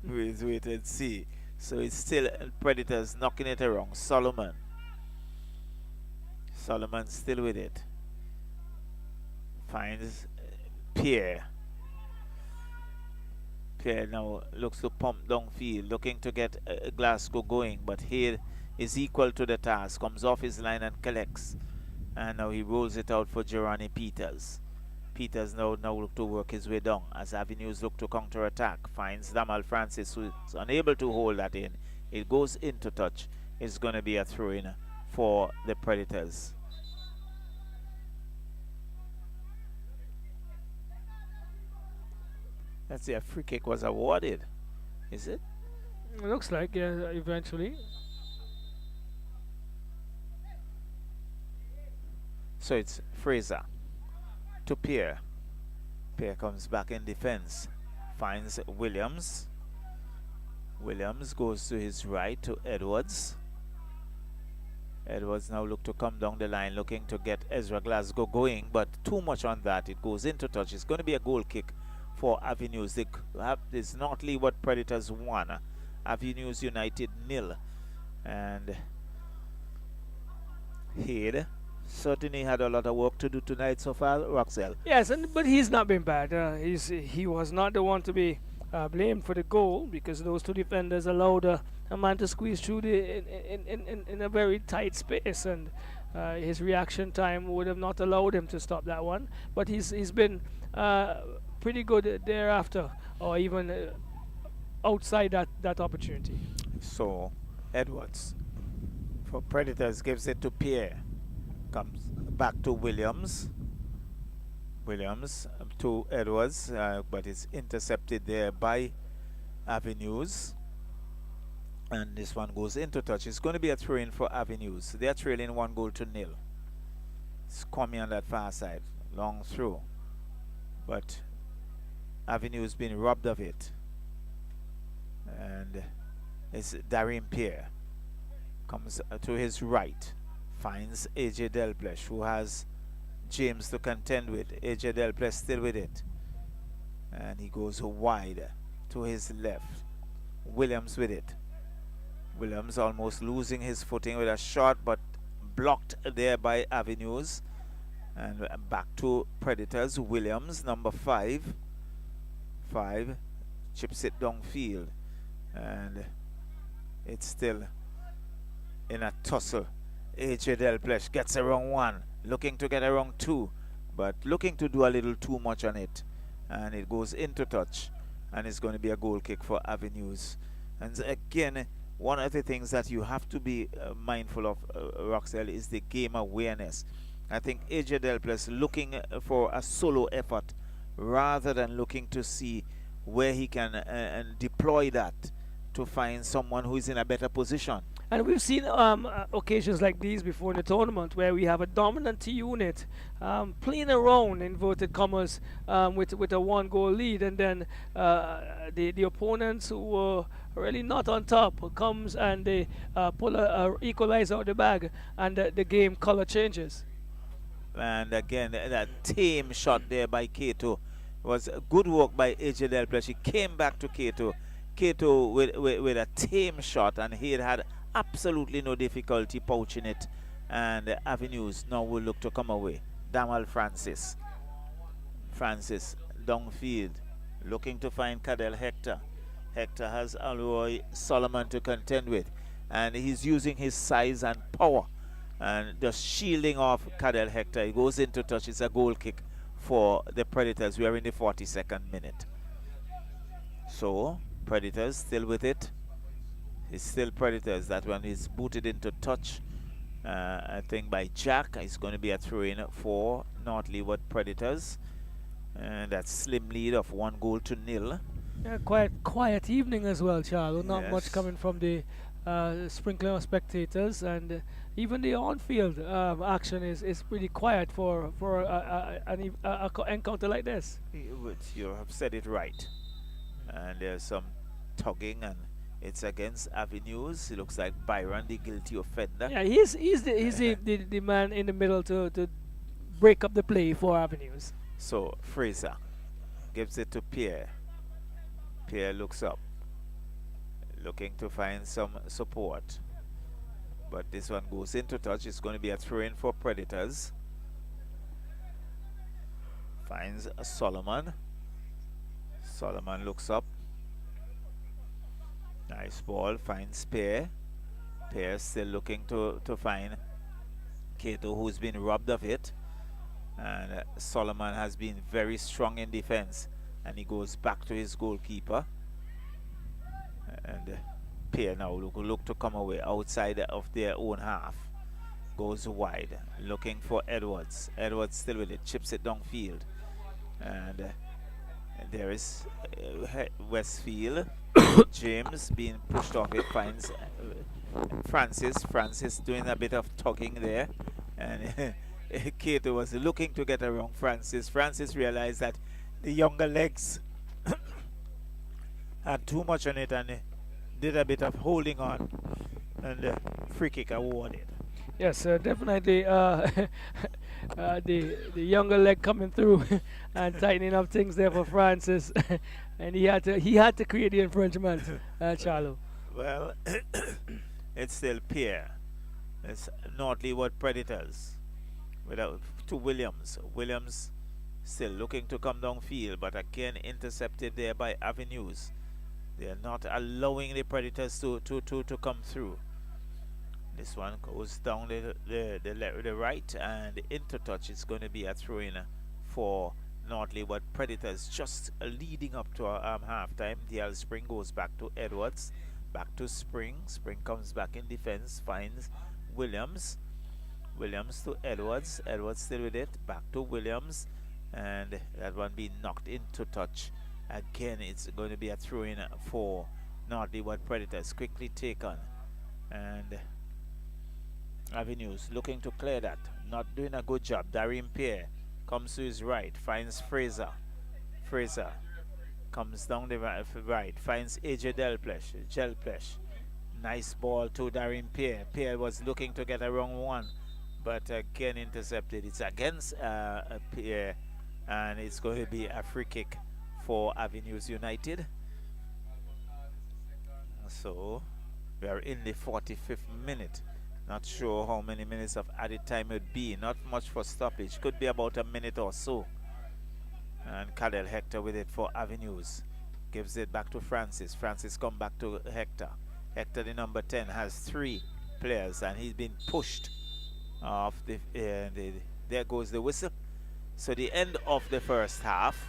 wait and see. So it's still Predators knocking it around. Solomon still with it. Finds Pierre. Pierre now looks to pump downfield, looking to get Glasgow going, but here is equal to the task. Comes off his line and collects. And now he rolls it out for Gerani Peters. Peters now look to work his way down as Avenues look to counter-attack. Finds Damal Francis, who is unable to hold that in. It goes into touch. It's going to be a throw-in for the Predators. Let's see, a free kick was awarded. Is it? It looks like, yeah, eventually. So it's Fraser to Pierre. Pierre comes back in defense. Finds Williams. Williams goes to his right to Edwards. Edwards now look to come down the line, looking to get Ezra Glasgow going, but too much on that. It goes into touch. It's going to be a goal kick for Avenues. It's not what Predators won. Avenues United 0. And Head certainly had a lot of work to do tonight so far, Roxelle. Yes, but he's not been bad. He was not the one to be blamed for the goal, because those 2 defenders allowed a man to squeeze through in a very tight space, and his reaction time would have not allowed him to stop that one. But he's been pretty good thereafter, or even outside that opportunity. So Edwards for Predators gives it to Pierre. Comes back to Williams. Williams to Edwards, but it's intercepted there by Avenues. And this one goes into touch. It's going to be a throw-in for Avenues. They are trailing 1-0. It's Kwame on that far side. Long throw. But Avenues been robbed of it. And it's Darim Pierre. Comes to his right. Finds AJ Delplesh, who has James to contend with. AJ Delplesh still with it. And he goes wide to his left. Williams with it. Williams almost losing his footing with a shot, but blocked there by Avenues. And back to Predators. Williams, number 5. 5 chips it downfield. And it's still in a tussle. AJ Delplesh gets around 1, looking to get around 2, but looking to do a little too much on it. And it goes into touch, and it's going to be a goal kick for Avenues. And again, one of the things that you have to be mindful of, Roxelle, is the game awareness. I think AJ Delplesh looking for a solo effort rather than looking to see where he can and deploy that to find someone who is in a better position. And we've seen occasions like these before in the tournament where we have a dominant unit playing around, inverted commas, with a one-goal lead, and then the opponents who were really not on top comes and they pull a equalizer out of the bag, and the game color changes. And again, that tame shot there by Kato was good work by AJ Del Plessis. He came back to Kato. Kato with a tame shot, and he had absolutely no difficulty poaching it. And Avenues now will look to come away. Damal Francis. Francis downfield, looking to find Cadel Hector. Hector has Alroy Solomon to contend with, and he's using his size and power and just shielding off Cadel Hector. He goes into touch. It's a goal kick for the Predators. We are in the 42nd minute. So Predators still with it. It's still Predators. That one is booted into touch, I think, by Jack. It's going to be a throw-in for North Leeward Predators, and that's slim lead of 1-0. Yeah, quiet evening as well, Charles. Not much coming from the sprinkler spectators, and even the on-field action is pretty quiet for an encounter like this. You have said it right. And there's some tugging, and it's against Avenues. It looks like Byron, the guilty offender. Yeah, he's the man in the middle to break up the play for Avenues. So Fraser gives it to Pierre. Pierre looks up, looking to find some support. But this one goes into touch. It's going to be a throw-in for Predators. Finds Solomon. Solomon looks up. Nice ball. Finds Pierre. Pierre still looking to find Kato, who's been robbed of it. And Solomon has been very strong in defense. And he goes back to his goalkeeper. And Pierre now look to come away outside of their own half. Goes wide, looking for Edwards. Edwards still with it, chips it downfield. And there is Westfield. James being pushed off it, finds Francis. Francis doing a bit of tugging there. And Kato was looking to get around Francis. Francis realized that the younger legs had too much on it and did a bit of holding on, and free kick awarded. Yes, definitely the younger leg coming through and tightening up things there for Francis, and he had to create the infringement, Charlo. Well, it's still Pierre. It's North Leeward Predators without to Williams. Williams still looking to come downfield, but again intercepted there by Avenues. They are not allowing the Predators to come through. This one goes down the right and into touch. It's going to be a throw-in for North Leeward Predators, just leading up to halftime. DL Spring goes back to Edwards, back to Spring. Spring comes back in defense, finds Williams. Williams to Edwards. Edwards still with it, back to Williams, and that one being knocked into touch. Again, it's going to be a throw-in for North Leeward Predators. Quickly taken, and Avenues looking to clear that. Not doing a good job. Darim Pierre comes to his right, finds Fraser. Fraser comes down the right, finds AJ Delplesh. Nice ball to Darim Pierre. Pierre was looking to get a wrong one, but again intercepted. It's against Pierre, and it's going to be a free kick for Avenues United. So we are in the 45th minute. Not sure how many minutes of added time it would be. Not much for stoppage. Could be about a minute or so. And Cadel Hector with it for Avenues. Gives it back to Francis. Francis come back to Hector. Hector, the number 10, has 3 players, and he's been pushed off there goes the whistle. So the end of the first half.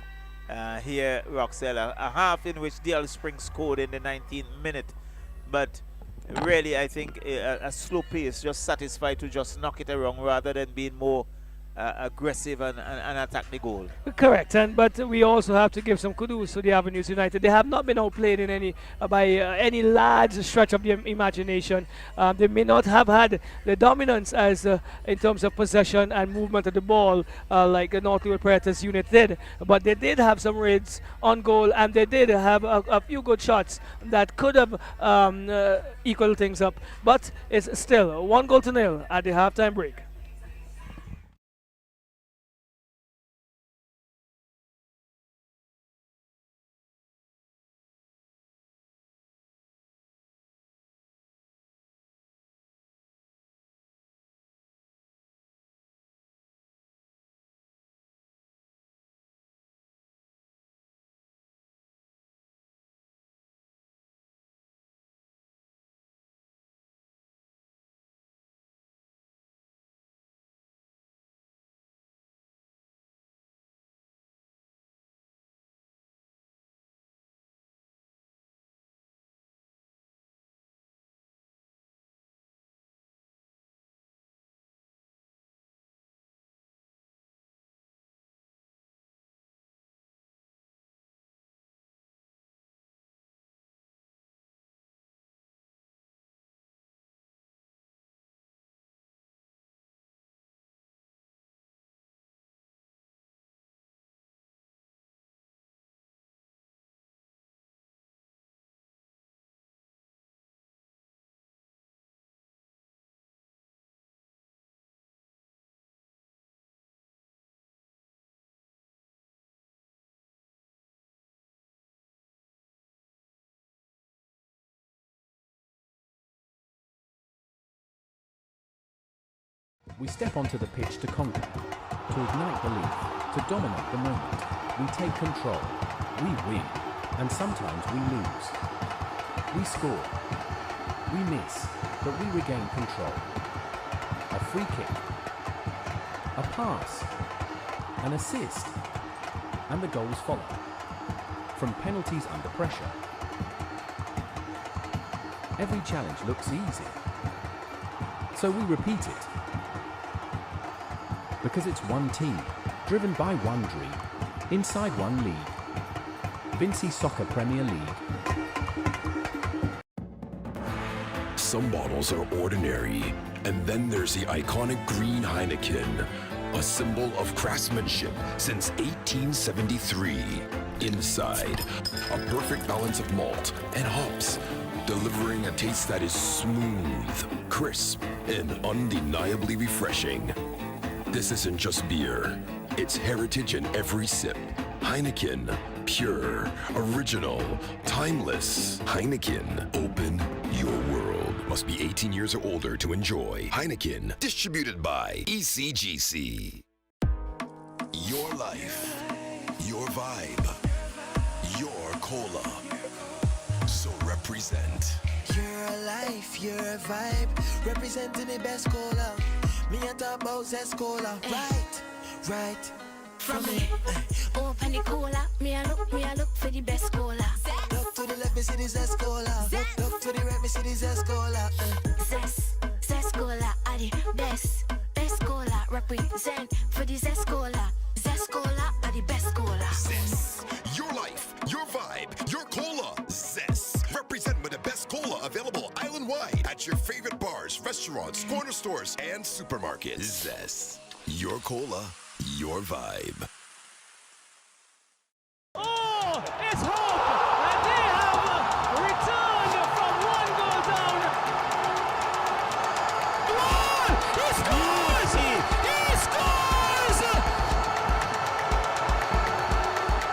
Here, Roxelle, a half in which DL Spring scored in the 19th minute, but really I think a slow pace, just satisfied to just knock it around rather than being more aggressive and attack the goal. Correct, but we also have to give some kudos to the Avenues United. They have not been outplayed in any by any large stretch of the imagination. They may not have had the dominance as in terms of possession and movement of the ball like the Northwood Predators unit did, but they did have some raids on goal, and they did have a few good shots that could have equaled things up. But it's still 1-0 at the halftime break. We step onto the pitch to conquer, to ignite belief, to dominate the moment. We take control, we win, and sometimes we lose. We score, we miss, but we regain control. A free kick, a pass, an assist, and the goals follow. From penalties under pressure, every challenge looks easy. So we repeat it. Because it's one team, driven by one dream, inside one league. Vincy Soccer Premier League. Some bottles are ordinary, and then there's the iconic green Heineken, a symbol of craftsmanship since 1873. Inside, a perfect balance of malt and hops, delivering a taste that is smooth, crisp, and undeniably refreshing. This isn't just beer, it's heritage in every sip. Heineken, pure, original, timeless. Heineken, open your world. Must be 18 years or older to enjoy. Heineken, distributed by ECGC. Your life, your vibe, your cola. So represent. Your life, your vibe, representing the best cola. Me and talk about Zest Cola, right from me. Open the cola, me a look for the best cola. Look to the left, me see the Zest Cola. Look to the right, me see the Zest Cola. Zest cola are the best cola. Represent for the Zest cola. Zest cola are the best cola. Zest, your life, your vibe, your cola. Zest, represent with the best cola available island-wide at your favorite bars, restaurants, corner stores, and supermarkets. Zest, your cola, your vibe. Oh, it's hope! And they have returned from 1 goal down. One! He scores! He scores!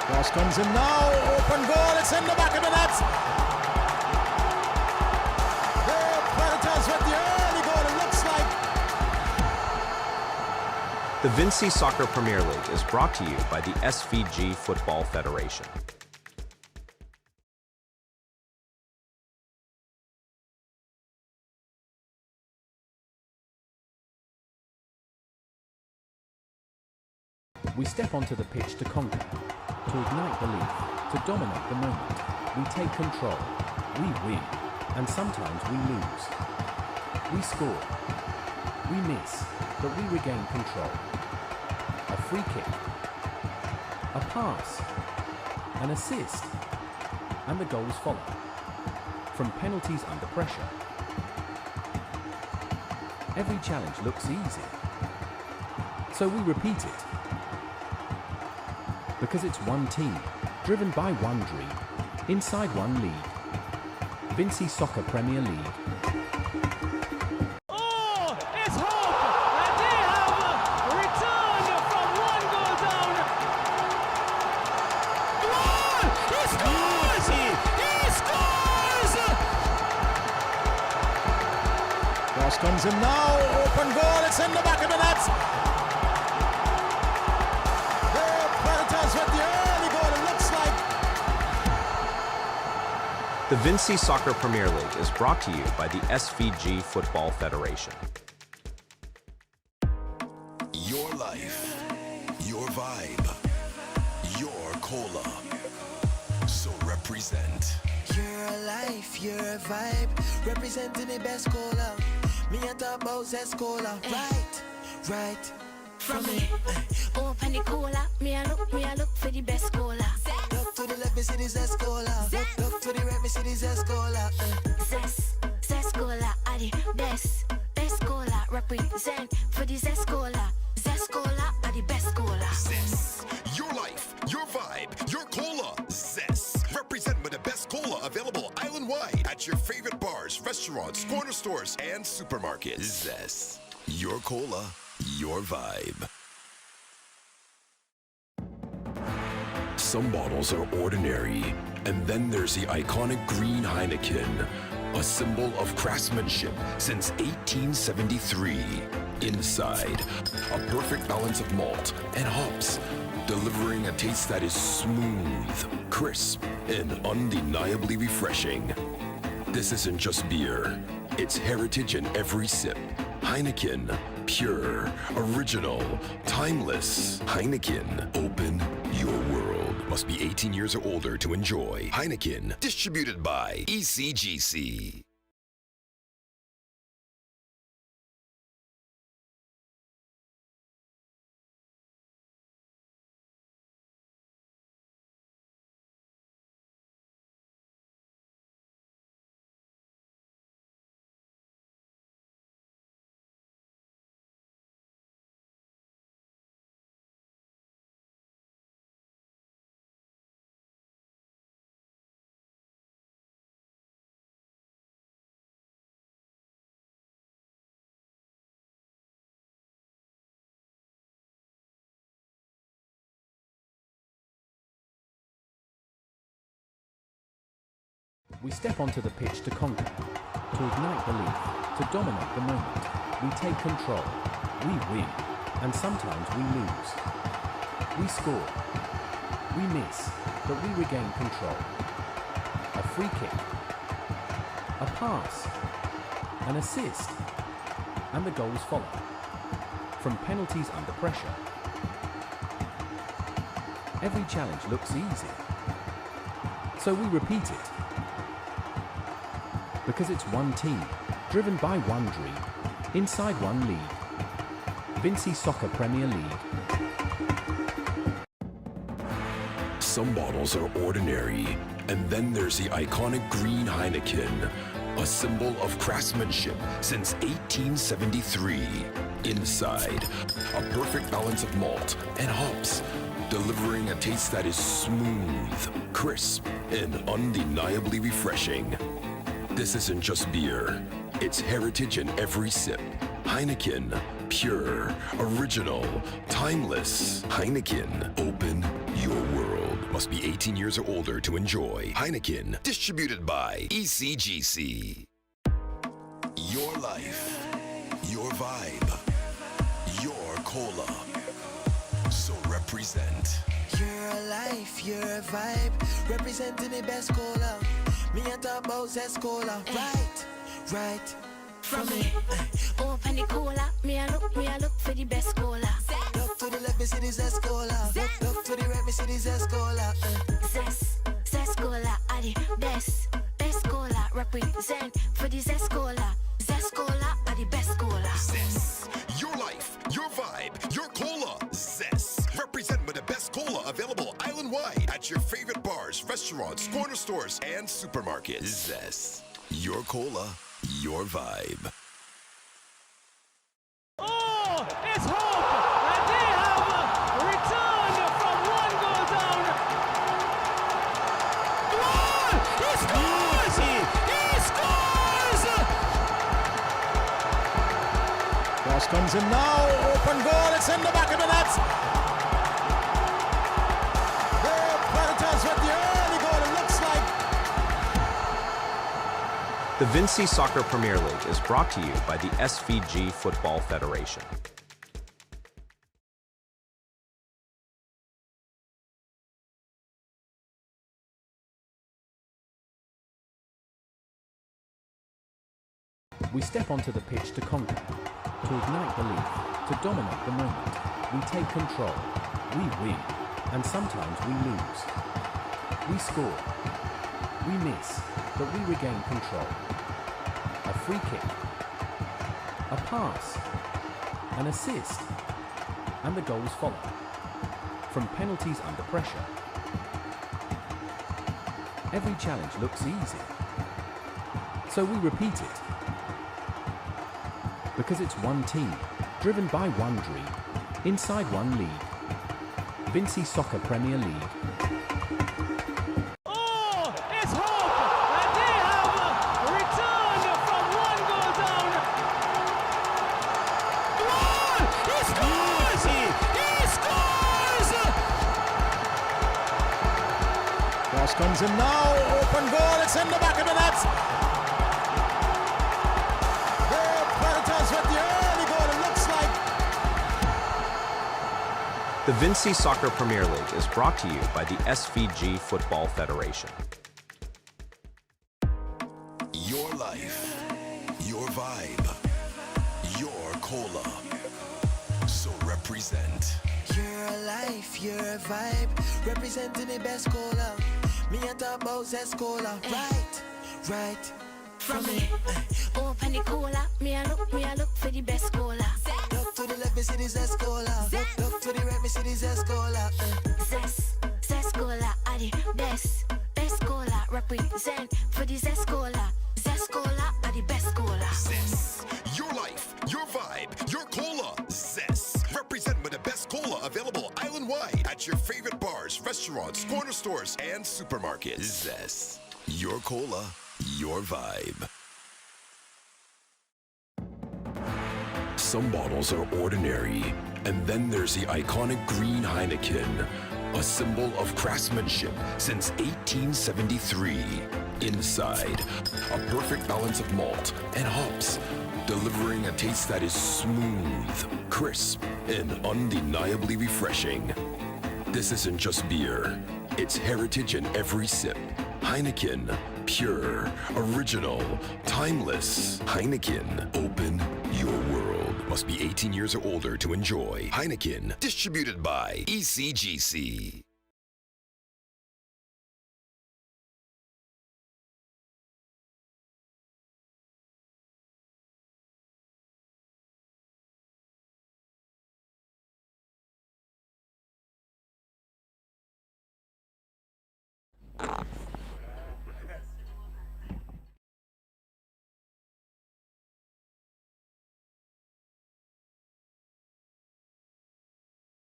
Cross comes in now. Open goal. It's in the back of the net. The Predators with the early goal. It looks like. The Vincy Soccer Premier League is brought to you by the SVG Football Federation. We step onto the pitch to conquer, to ignite belief, to dominate the moment. We take control, we win, and sometimes we lose. We score, we miss, but we regain control. a free kick, a pass, an assist, and the goals follow. From penalties under pressure. Every challenge looks easy. So we repeat it. Because it's one team, driven by one dream, inside one league. Vincy Soccer Premier League. Oh, it's hope! And they have returned from one goal down. Goal! He scores! He scores! Cross comes in now. Open goal. It's in the back of the net. The Predators with the early goal. It looks like. The Vincy Soccer Premier League is brought to you by the SVG Football Federation. Your life, your vibe, your cola. So represent. Your life, your vibe, representing the best cola. Me and talk about Zest Cola. Right. From me, open the cola. Me I look for the best cola. Look to the left, me see the Zest Cola. Look to the right, me see the Zest Cola. Zest cola are the best cola. Represent for the Zest cola. Zest cola are the best cola. Zest. Your life, your vibe, your cola. Zest. Represent with the best cola available island-wide at your favorite bars, restaurants, corner stores, and supermarkets. Zest. Your cola, your vibe. Some bottles are ordinary, and then there's the iconic green Heineken, a symbol of craftsmanship since 1873. Inside, a perfect balance of malt and hops, delivering a taste that is smooth, crisp, and undeniably refreshing. This isn't just beer, it's heritage in every sip. Heineken, pure, original, timeless. Heineken, open your world. Must be 18 years or older to enjoy. Heineken, distributed by ECGC. We step onto the pitch to conquer, to ignite belief, to dominate the moment. We take control, we win, and sometimes we lose. We score, we miss, but we regain control. A free kick, a pass, an assist, and the goals follow. From penalties under pressure. Every challenge looks easy. So we repeat it. Because it's one team, driven by one dream, inside one league. Vincy Soccer Premier League. Some bottles are ordinary, and then there's the iconic green Heineken, a symbol of craftsmanship since 1873. Inside, a perfect balance of malt and hops, delivering a taste that is smooth, crisp, and undeniably refreshing. This isn't just beer, it's heritage in every sip. Heineken, pure, original, timeless. Heineken, open your world. Must be 18 years or older to enjoy. Heineken, distributed by ECGC. Your life, your vibe, your cola. So represent. Your life, your vibe, representing the best cola. Me and talk about Zest Cola. Right. From me, open the cola. Me I look for the best cola. Look to the left, me see the Zest Cola. Look to the right, me see the Zest Cola. Zest cola are the best cola. Represent for the Zest cola. Zest cola are the best cola. Zest. Your life, your vibe, your cola. Zest. restaurants, corner stores, and supermarkets. Zest. Your cola, your vibe. Oh, it's hope! And they have returned from one goal down. One! He scores! He scores! Cross comes in now. Open goal. It's in the back of the net. The Predators with the early goal. It looks like. The Vincy Soccer Premier League is brought to you by the SVG Football Federation. We step onto the pitch to conquer, to ignite belief, to dominate the moment. We take control, we win, and sometimes we lose. We score, we miss, but we regain control. A free kick, a pass, an assist, and the goals follow. From penalties under pressure. Every challenge looks easy, so we repeat it. Because it's one team, driven by one dream, inside one league. Vincy Soccer Premier League. Oh, it's hope! And they have returned from one goal down. One! He scores! He scores! Cross comes in now. Open goal. It's in the back of the net. With the early goal, it looks like. The Vincy Soccer Premier League is brought to you by the SVG Football Federation. Your life, your vibe, your cola. So represent. Your life, your vibe, representing the best cola. Me and talk about Zest cola. Right. From me, open the cola. Me a look for the best cola. Look to the left, me see the Zest cola. Look to the right, me see the Zest cola. Zest cola are the best cola. Represent for the Zest cola. Zest cola are the best cola. Zest. Your life, your vibe, your cola. Zest. Represent with the best cola available island-wide at your favorite bars, restaurants, corner stores, and supermarkets. Zest. Your cola, your vibe. Some bottles are ordinary, and then there's the iconic green Heineken, a symbol of craftsmanship since 1873. Inside, a perfect balance of malt and hops, delivering a taste that is smooth, crisp, and undeniably refreshing. This isn't just beer, it's heritage in every sip. Heineken, pure, original, timeless. Heineken, open your world. Must be 18 years or older to enjoy. Heineken, distributed by ECGC.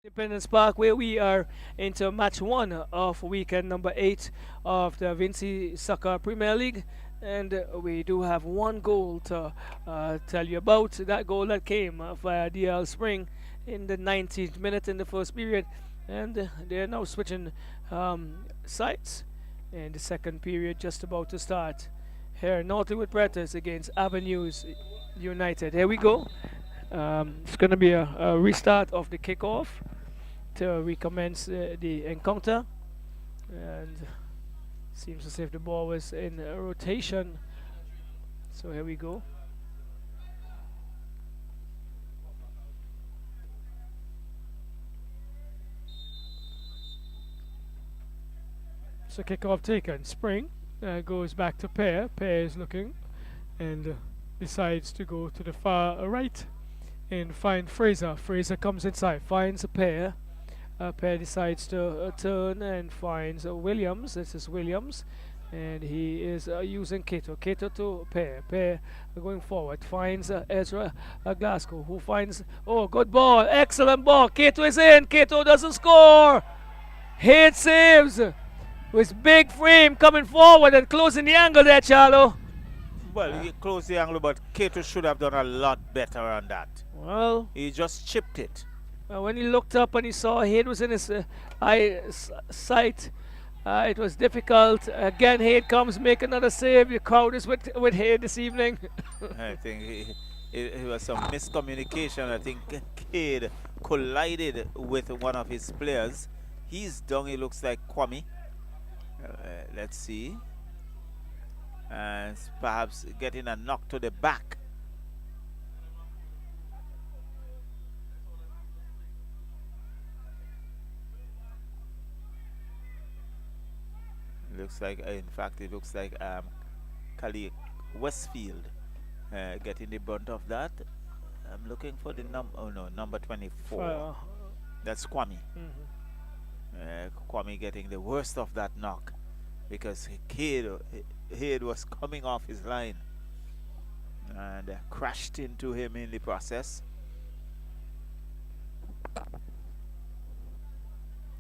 Independence Park, where we are into match 1 of weekend number 8 of the Vincy Soccer Premier League, and we do have one goal to tell you about. That goal that came via DL Spring in the 19th minute in the first period, and they're now switching sides in the second period, just about to start. Here, Northwood Predators against Avenues United. Here we go. It's going to be a restart of the kickoff to recommence the encounter, and seems as if the ball was in rotation. So here we go. So kickoff taken. Spring goes back to Pear. Pear is looking and decides to go to the far right and find Fraser. Fraser comes inside, finds a Pear. Pear decides to turn and finds Williams. This is Williams. And he is using Kato. Kato to Pear. Pear going forward. Finds Ezra Glasgow, who finds... Oh, good ball. Excellent ball. Kato is in. Kato doesn't score. Hit saves. With big frame coming forward and closing the angle there, Charlo. Well, he closed the angle, but Kato should have done a lot better on that. Well, he just chipped it. When he looked up and he saw Haid was in his sight, it was difficult. Again, Haid comes, make another save. The crowd is with Haid this evening. I think it was some miscommunication. I think Haid collided with one of his players. He's down, he looks like Kwame. Let's see. And perhaps getting a knock to the back. Looks like, in fact, it looks like Khalid Westfield getting the brunt of that. I'm looking for the number. Oh no, number 24. That's Kwame. Kwame getting the worst of that knock because Haid was coming off his line and crashed into him in the process.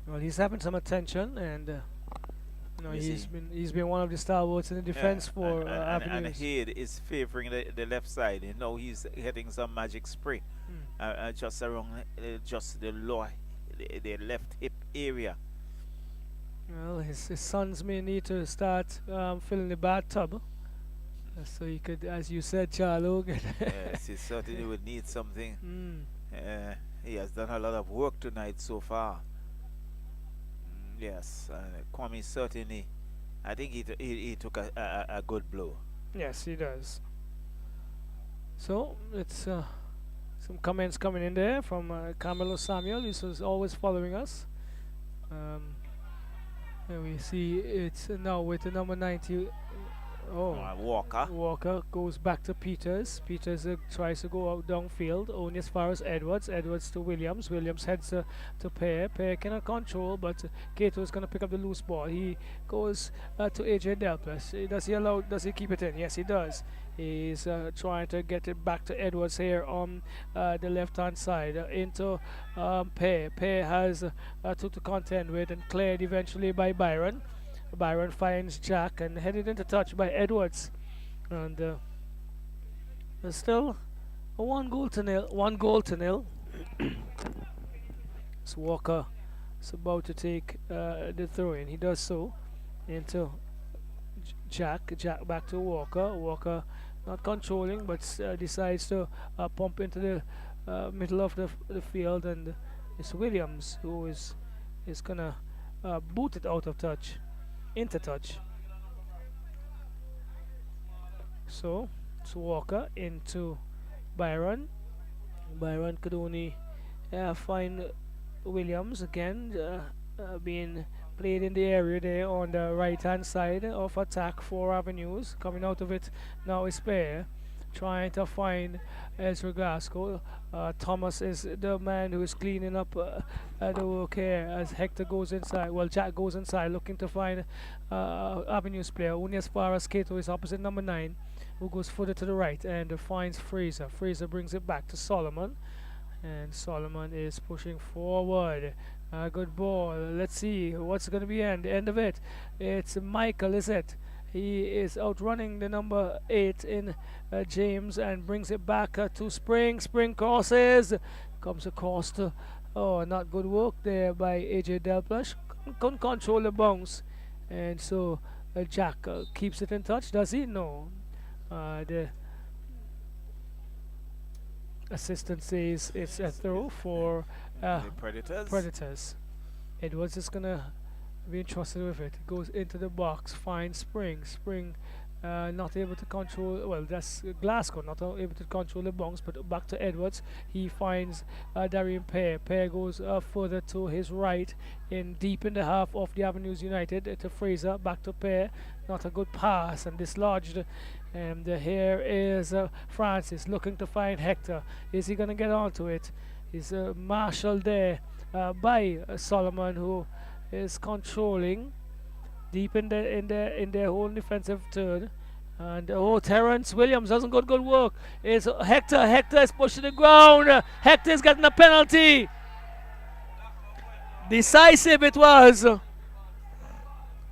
Well, he's having some attention, and you know, he's been one of the stalwarts in the defense for and Haid is favoring the left side. You know, he's hitting some magic spray just around just the lower, the left hip area. Well, his sons may need to start filling the bathtub, so he could, as you said, Charlo. Yes, he certainly would need something. He has done a lot of work tonight so far. Yes, Kwame certainly, I think he took a good blow. Yes, he does. So, it's some comments coming in there from Carmelo Samuel, who's always following us. And we see it's now with the number 90. Walker. Walker goes back to Peters. Peters tries to go out downfield, only as far as Edwards. Edwards to Williams. Williams heads to Pear. Pear cannot control, but Kato is going to pick up the loose ball. He goes to AJ Delpes. Does he keep it in? Yes, he does. He's trying to get it back to Edwards here on the left-hand side into Pear. Pear has two to contend with and cleared eventually by Byron. Byron finds Jack and headed into touch by Edwards, and there's still a 1-0. So Walker is about to take the throw in. He does so into Jack. Jack back to Walker. Walker not controlling, but decides to pump into the middle of the field, and it's Williams who is gonna boot it out of touch. Into touch. So it's Walker into Byron. Byron could only find Williams again, being played in the area there on the right hand side of attack, 4 avenues. Coming out of it now is Pear, trying to find Ezra Glasgow. Thomas is the man who is cleaning up the work here as Hector goes inside. Well, Jack goes inside looking to find Avenues player. Only as far as Kato is opposite number 9, who goes further to the right and finds Fraser. Fraser brings it back to Solomon, and Solomon is pushing forward. Good ball. Let's see what's going to be the end of it. It's Michael, is it? He is outrunning the number 8 in James and brings it back to Spring. Spring crosses. Comes across to... Oh, not good work there by AJ Delplush. Couldn't control the bounce. And so Jack keeps it in touch. Does he? No. The assistant says it's a throw for the Predators. Edwards is going to be entrusted with it. Goes into the box, finds Spring. Spring not able to control, well, that's Glasgow, not able to control the bounce, but back to Edwards. He finds Darian Pear. Pear goes further to his right, deep in the half of the Avenues United, to Fraser, back to Pear. Not a good pass and dislodged. And here is Francis looking to find Hector. Is he going to get onto it? Is Marshall there by Solomon, who is controlling deep in their own defensive third. And Terrence Williams doesn't got good work. It's Hector. Hector is pushed to the ground. Hector is getting a penalty. Decisive it was.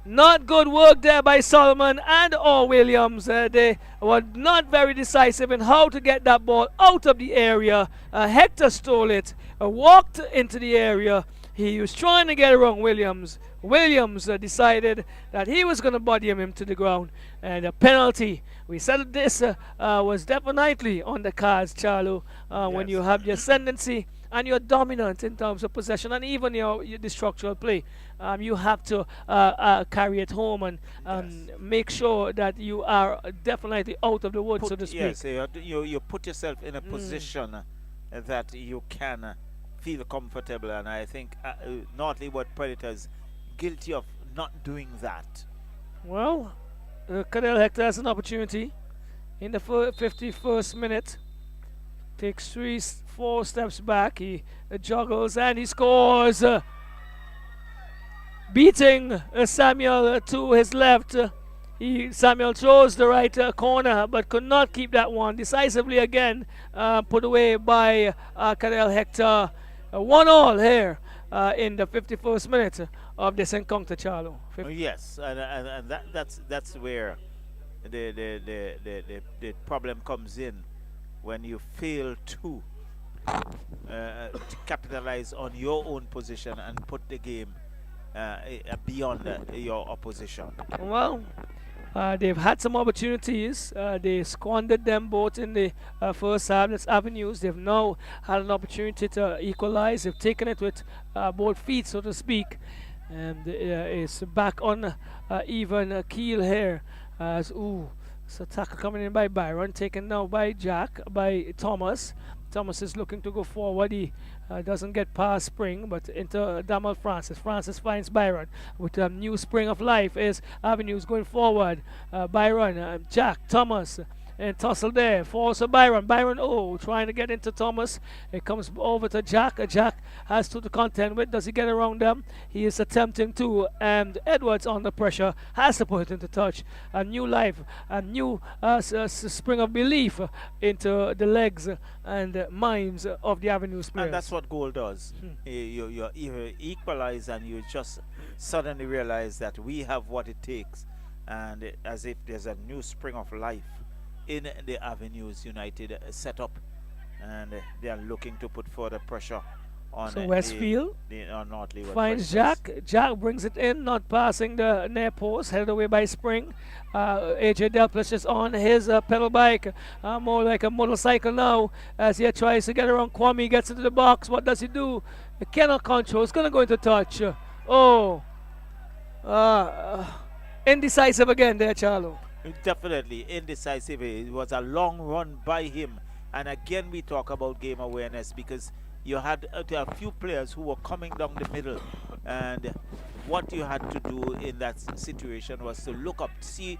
Not good work there by Solomon and Williams. They were not very decisive in how to get that ball out of the area. Hector stole it, walked into the area. He was trying to get around Williams. Williams decided that he was going to body him to the ground. And a penalty. We said that this was definitely on the cards, Charlo, when you have the ascendancy and you're dominant in terms of possession and even the structural play. You have to carry it home and make sure that you are definitely out of the woods, so to speak. Yes, you put yourself in a position that you can feel comfortable, and I think North Leeward Predators guilty of not doing that. Well, Cadell Hector has an opportunity in the 51st minute. Takes 3-4 steps back. He juggles and he scores. Beating Samuel to his left. Samuel throws the right corner but could not keep that one. Decisively again put away by Cadell Hector. 1-1 here in the 51st minute of this encounter, Charlo. Yes, and that's where the problem comes in, when you fail to capitalize on your own position and put the game beyond your opposition. Well, they've had some opportunities. They squandered them both in the first half. That's avenues. They've now had an opportunity to equalize. They've taken it with both feet, so to speak. And it's back on even keel here. So tackle coming in by Byron, taken now by by Thomas. Thomas is looking to go forward. He doesn't get past Spring, but into Damal Francis. Francis finds Byron with a new spring of life. Is Avenues going forward. Byron, Jack, Thomas, and tussle there. Falls to Byron. Byron, trying to get into Thomas. It comes over to Jack. Jack has to contend with. Does he get around them? He is attempting to. And Edwards under pressure has to put it into touch. A new life, a new spring of belief into the legs and minds of the Avenue players. And that's what goal does. You equalize and you just suddenly realize that we have what it takes. And as if there's a new spring of life in the Avenues United setup, and they are looking to put further pressure on Westfield North Leeward finds Predators. Jack brings it in, not passing the near post, headed away by Spring. AJ Delplis is on his pedal bike, more like a motorcycle now, as he tries to get around Kwame. Gets into the box. What does he do? He cannot control. It's going to go into touch. Indecisive again there, Charlo. Definitely indecisive. It was a long run by him, and again we talk about game awareness, because you had a few players who were coming down the middle, and what you had to do in that situation was to look up, see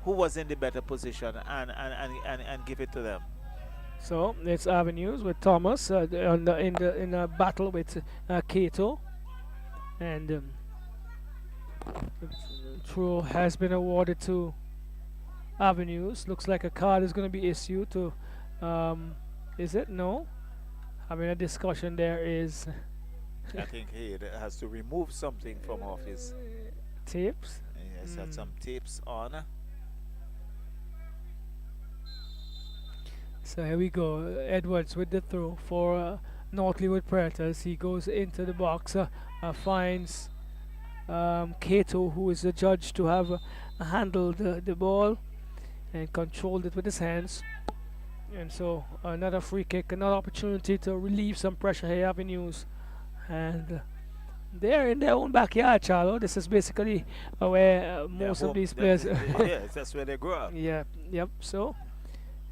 who was in the better position, and give it to them. So it's Avenues with Thomas in a battle with Cato, and throw has been awarded to Avenues. Looks like a card is going to be issued to is it? No, having a discussion there is I think he has to remove something from off his tapes. Yes, had some tapes on. So here we go. Edwards with the throw for North Leeward Predators. He goes into the box, finds Cato, who is the judge to have handled the ball and controlled it with his hands. And so another free kick, another opportunity to relieve some pressure here, Avenues. And they're in their own backyard, Charlo. This is basically where most of these players... Yes, that's where they grew up. Yep. So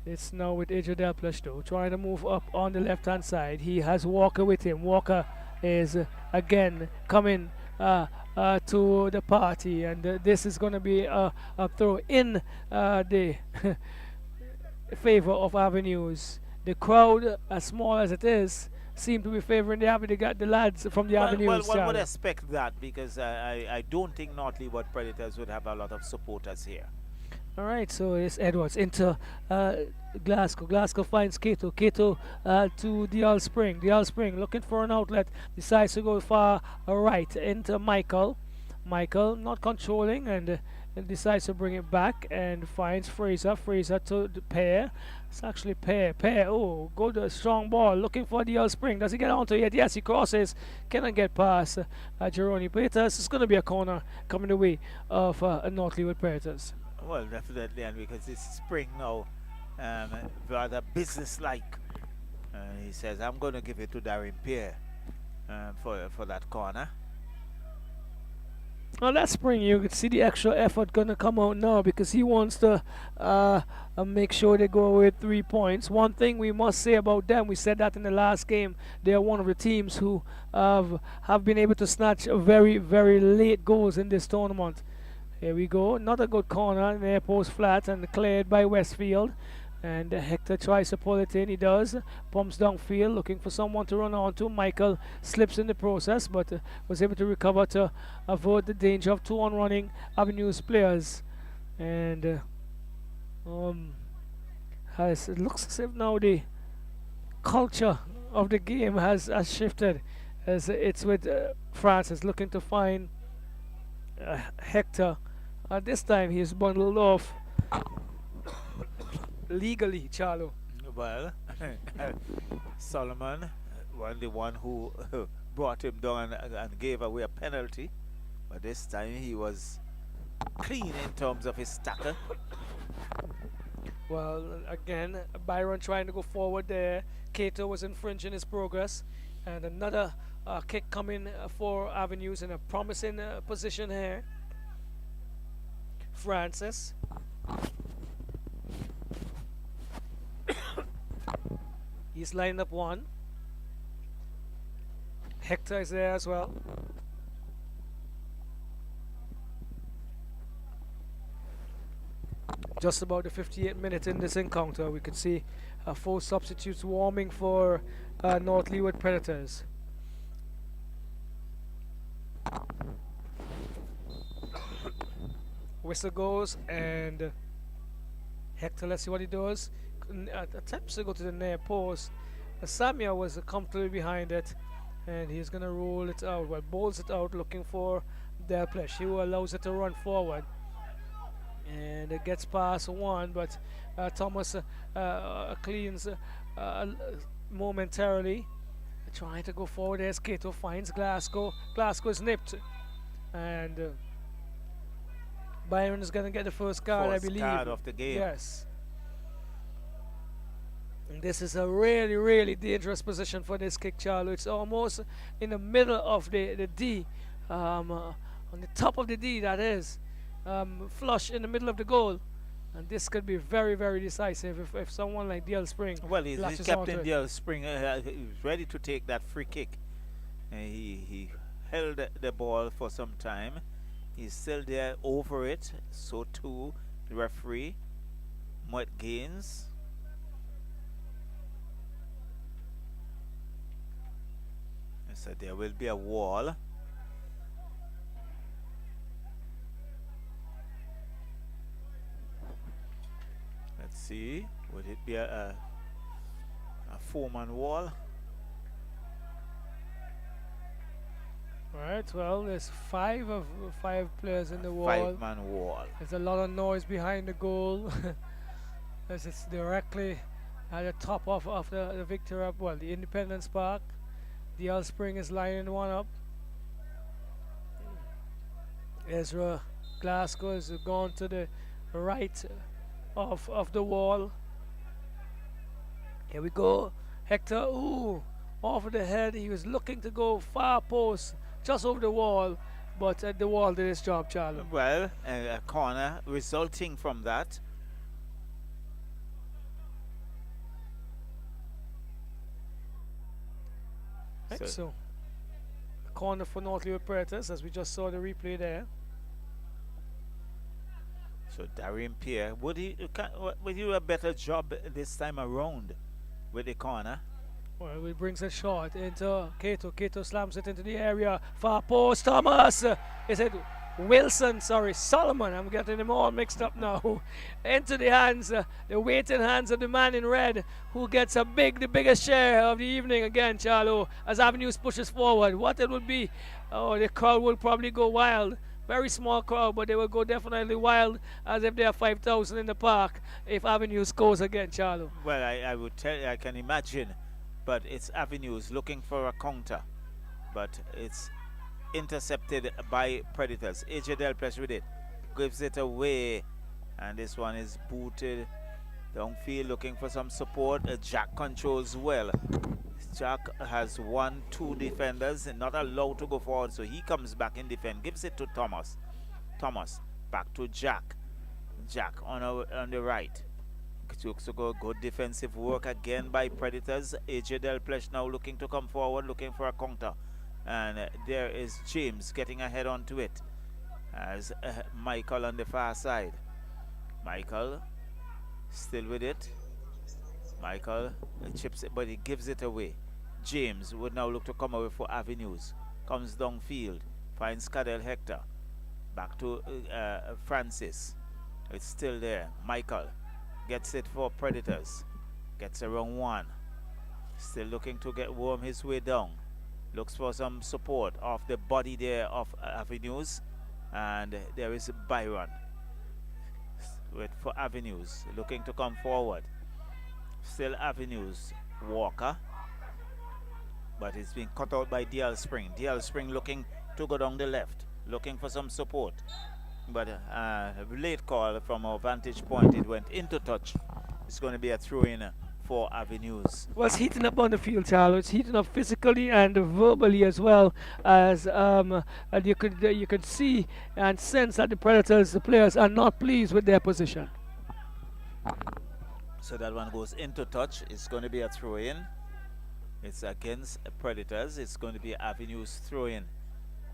it's now with AJ Delplush, though, trying to move up on the left-hand side. He has Walker with him. Walker is again coming to the party, and this is going to be a throw in the favor of Avenues. The crowd, as small as it is, seem to be favoring the Avenue, the lads from the Avenues. Well, one would Charlie. expect that because I don't think North Leeward Predators would have a lot of supporters here. All right, so it's Edwards into Glasgow. Glasgow finds Cato. Cato to Dial Spring. Dial Spring looking for an outlet. Decides to go far right into Michael. Michael not controlling and decides to bring it back and finds Fraser. Fraser to the pair. It's actually pair. Oh, good strong ball. Looking for Dial Spring. Does he get onto it? Yes, he crosses. Cannot get past Jeroni Peters. It's going to be a corner coming the way of North Leeward Predators. Well, definitely, and because it's Spring now, rather business-like. He says, I'm going to give it to Darren Pierre for that corner. Well, that's Spring. You could see the extra effort going to come out now because he wants to make sure they go away with 3 points. One thing we must say about them, we said that in the last game, they are one of the teams who have been able to snatch very, very late goals in this tournament. Here we go, not a good corner, near post flat and cleared by Westfield. And Hector tries to pull it in, he does. Pumps downfield, looking for someone to run onto. Michael slips in the process, but was able to recover to avoid the danger of 2-on running Avenues players. And it looks as if now the culture of the game has shifted, as it's with Francis looking to find Hector. This time he is bundled off legally, Charlo. Well, Solomon was the one who brought him down and gave away a penalty. But this time he was clean in terms of his tackle. Well, again, Byron trying to go forward there. Cato was infringing his progress. And another kick coming for Avenues in a promising position here. Francis. He's lined up one. Hector is there as well. Just about the 58th minute in this encounter, we could see 4 substitutes warming for North Leeward Predators. Whistle goes and Hector, let's see what he does. Attempts to go to the near post. Samuel was comfortably behind it and he's going to roll it out. Well, bowls it out looking for Delplesh, who allows it to run forward. And it gets past one, but Thomas cleans momentarily. Trying to go forward as Cato finds Glasgow. Glasgow is nipped. And Byron is going to get the first card, I believe. Card of the game. Yes. And this is a really, really dangerous position for this kick, Charlo. It's almost in the middle of the D. On the top of the D, that is. Flush in the middle of the goal. And this could be very, very decisive if someone like DL Spring. Well, he's Captain DL Spring. He's ready to take that free kick. He held the ball for some time. He's still there over it. So too the referee, Mutt Gaines. So there will be a wall. Let's see. Would it be a 4-man wall? Right, well, there's 5 players in the wall. 5-man wall. There's a lot of noise behind the goal. As it's directly at the top of the Victoria, well, the Independence Park. The DL Spring is lining one up. Ezra Glasgow has gone to the right of the wall. Here we go. Hector, ooh, off of the head. He was looking to go far post, just over the wall, but the wall did its job, Charlie. Well, a corner resulting from that. So a corner for North Leeward Predators, as we just saw the replay there. So Darian Pierre, would he do a better job this time around with the corner? Well, it brings it short into Cato. Cato slams it into the area. Far post, Thomas. Is it Wilson? Sorry, Solomon. I'm getting them all mixed up now. Into the hands, the waiting hands of the man in red, who gets the biggest share of the evening again, Charlo, as Avenues pushes forward. What it would be, oh, the crowd will probably go wild. Very small crowd, but they will go definitely wild, as if there are 5,000 in the park if Avenue scores again, Charlo. Well, I would tell you, I can imagine, but it's Avenues looking for a counter, but it's intercepted by Predators. AJ Delpech with it, gives it away, and this one is booted downfield looking for some support. Jack controls well. Jack has 1-2 defenders and not allowed to go forward, so he comes back in defense, gives it to Thomas. Thomas back to Jack. Jack on the right. Good defensive work again by Predators. AJ Delpech now looking to come forward, looking for a counter, and there is James getting ahead onto it as Michael on the far side. Michael still with it. Michael chips it, but he gives it away. James would now look to come away for Avenues. Comes downfield, finds Cadel Hector. Back to Francis. It's still there. Michael gets it for Predators. Gets around one. Still looking to worm his way down. Looks for some support off the body there of Avenues. And there is Byron for Avenues, looking to come forward. Still Avenues, Walker, but it's been cut out by DL Spring. DL Spring looking to go down the left, looking for some support, but a late call from our vantage point. It went into touch. It's going to be a throw-in for Avenues. Well, it's heating up on the field, Charles. It's heating up physically and verbally as well, as and you could see and sense that the Predators, the players, are not pleased with their position. So that one goes into touch. It's going to be a throw-in. It's against Predators. It's going to be Avenues throw-in.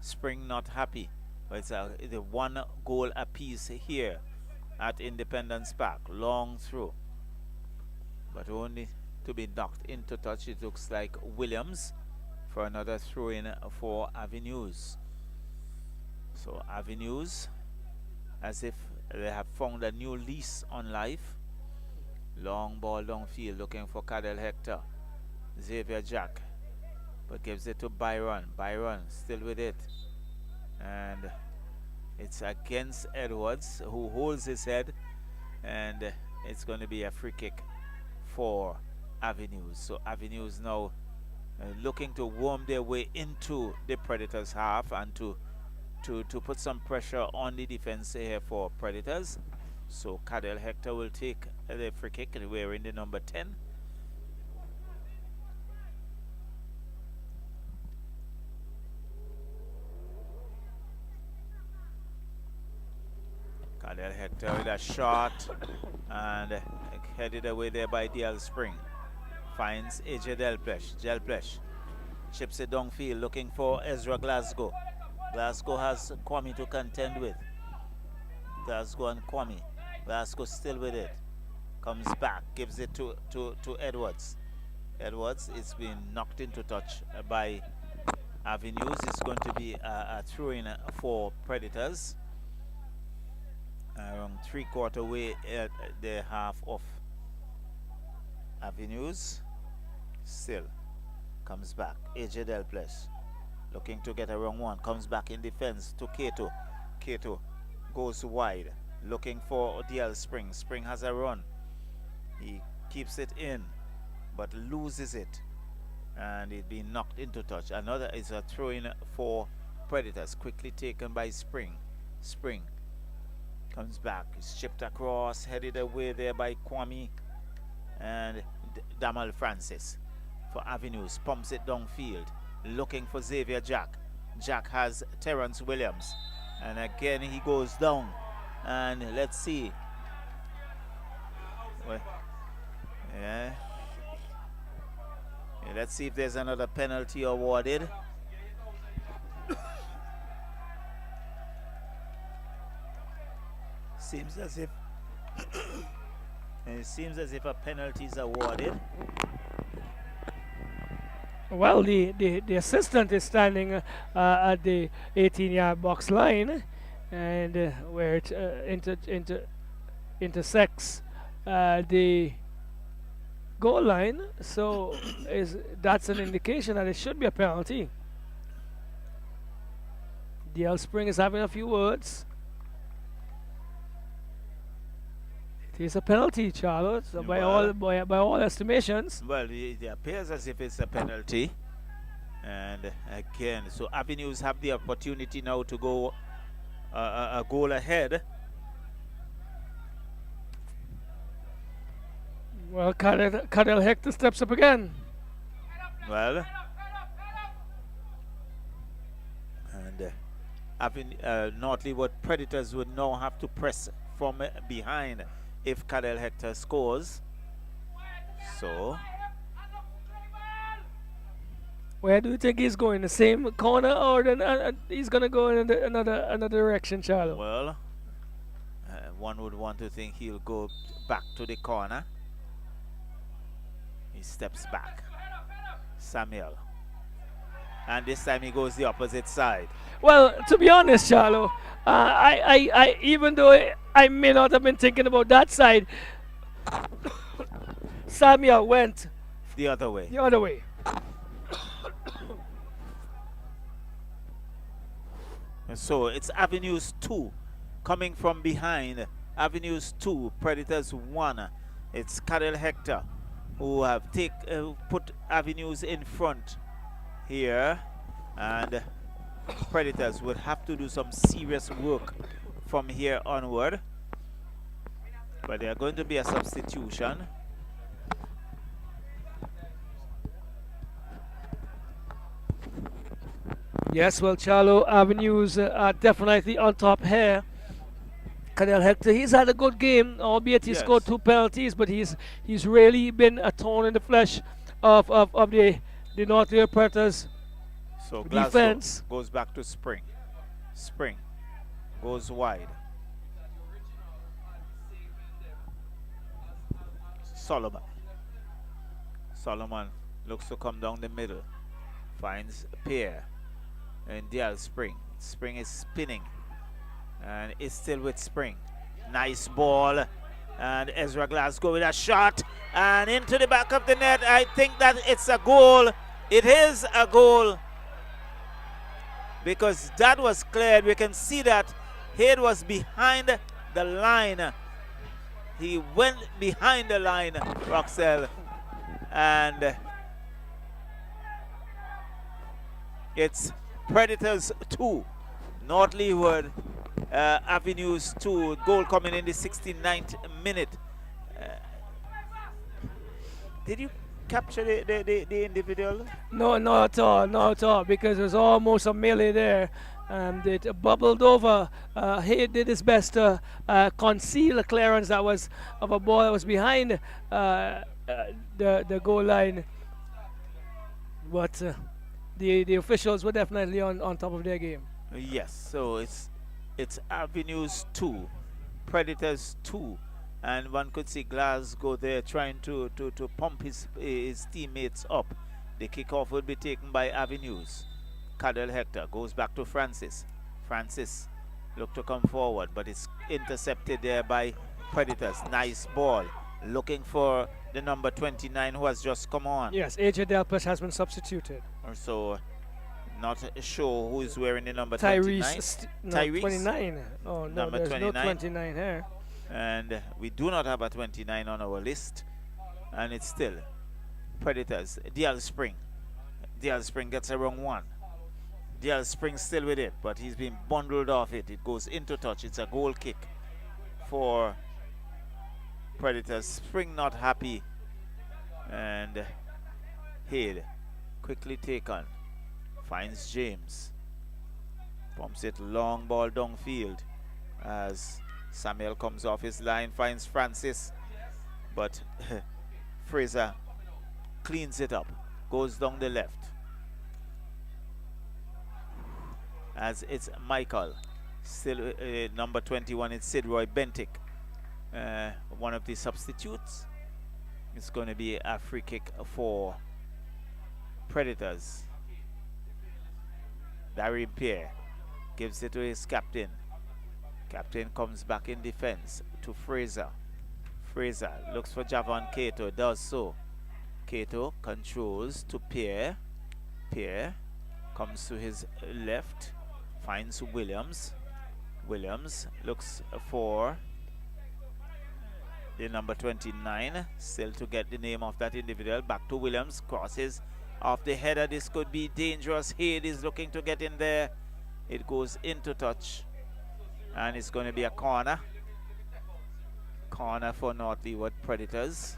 Spring not happy, but it's the 1 goal apiece here at Independence Park. Long throw, but only to be knocked into touch. It looks like Williams for another throw-in for Avenues. So Avenues, as if they have found a new lease on life. Long ball downfield looking for Cadel Hector. Xavier Jack, but gives it to Byron. Byron still with it, and it's against Edwards, who holds his head, and it's going to be a free kick for Avenues. So Avenues now looking to worm their way into the Predators half and to put some pressure on the defense here for Predators. So Cadel Hector will take the free kick, and we're in the number 10. Cadel Hector with a shot, and headed away there by DL Spring. Finds AJ Delpech. Delpech chips it downfield looking for Ezra Glasgow. Glasgow has Kwame to contend with. Glasgow and Kwame. Glasgow still with it. Comes back, gives it to Edwards. Edwards is being knocked into touch by Avenues. It's going to be a throw-in for Predators. Around 3/4 way at the half of Avenues. Still comes back. AJ Delpech looking to get around one. Comes back in defense to Cato. Cato goes wide, looking for DL Spring. Spring has a run. He keeps it in, but loses it, and it being knocked into touch. Another is a throw-in for Predators, quickly taken by Spring. Spring comes back, is chipped across, headed away there by Kwame, and Damal Francis for Avenues. Pumps it downfield, looking for Xavier Jack. Jack has Terrence Williams, and again he goes down. And let's see. Well, yeah. Let's see if there's another penalty awarded. Seems as if it seems as if a penalty is awarded. Well, the assistant is standing at the 18-yard box line, and where it intersects the goal line. So that's an indication that it should be a penalty. DL Spring is having a few words. It is a penalty, Charlotte, so by all estimations. Well, it appears as if it's a penalty. And again, so Avenues have the opportunity now to go a goal ahead. Well, Cadel Hector steps up again. Well, and North Leeward Predators would now have to press from behind if Cadel Hector scores. So, where do you think he's going? The same corner, or then he's gonna go in another direction, Charlotte? well, one would want to think he'll go back to the corner. He steps back. Samuel. And this time he goes the opposite side. Well, to be honest, Charlo, I even though I may not have been thinking about that side, Samuel went the other way. The other way. And so it's Avenues 2 coming from behind. Avenues 2, Predators 1. It's Cadel Hector who have put Avenues in front here, and Predators would have to do some serious work from here onward. But there are going to be a substitution. Yes, well, Charlo, Avenues are definitely on top here. Cadel Hector, he's had a good game, albeit he scored 2 penalties, but he's really been a thorn in the flesh of the North Leeward Predators. So defense goes back to Spring. Spring goes wide. Solomon looks to come down the middle. Finds Pierre. And DL Spring. Spring is spinning. And is still with Spring. Nice ball. And Ezra Glasgow with a shot. And into the back of the net. I think that it's a goal. It is a goal. Because that was cleared. We can see that Head was behind the line. He went behind the line, Roxelle. And it's Predators 2, North Leeward Avenues 2. Goal coming in the 69th minute. Did you capture the individual? No, not at all, because it was almost a melee there. It bubbled over. He did his best to conceal a clearance that was of a ball that was behind the goal line. But the officials were definitely on top of their game. Yes, so it's Avenues 2, Predators 2. And one could see Glasgow there trying to pump his teammates up. The kickoff will be taken by Avenues. Cadel Hector goes back to Francis. Francis look to come forward, but it's intercepted there by Predators. Nice ball. Looking for the number 29 who has just come on. Yes, AJ Delpech has been substituted. So not sure who is wearing the number Tyrese 29. 29. Oh, no, number there's 29. no 29 here. And we do not have a 29 on our list. And it's still Predators. DL Spring. DL Spring gets a wrong one. DL Spring still with it, but he's been bundled off it. It goes into touch. It's a goal kick for Predators. Spring not happy. And Head quickly taken. Finds James. Pumps it long ball downfield as Samuel comes off his line, finds Francis, but Fraser cleans it up, goes down the left. As it's Michael, still number 21, it's Sidroy Bentic, one of the substitutes. It's going to be a free kick for Predators. Darren Pierre gives it to his captain. Captain comes back in defense to Fraser. Fraser looks for Javon Cato, does so. Cato controls to Pierre. Pierre comes to his left, finds Williams. Williams looks for the number 29, still to get the name of that individual. Back to Williams, crosses off the header. This could be dangerous. Hayde is looking to get in there. It goes into touch, and it's going to be a corner. Corner for North Leeward Predators.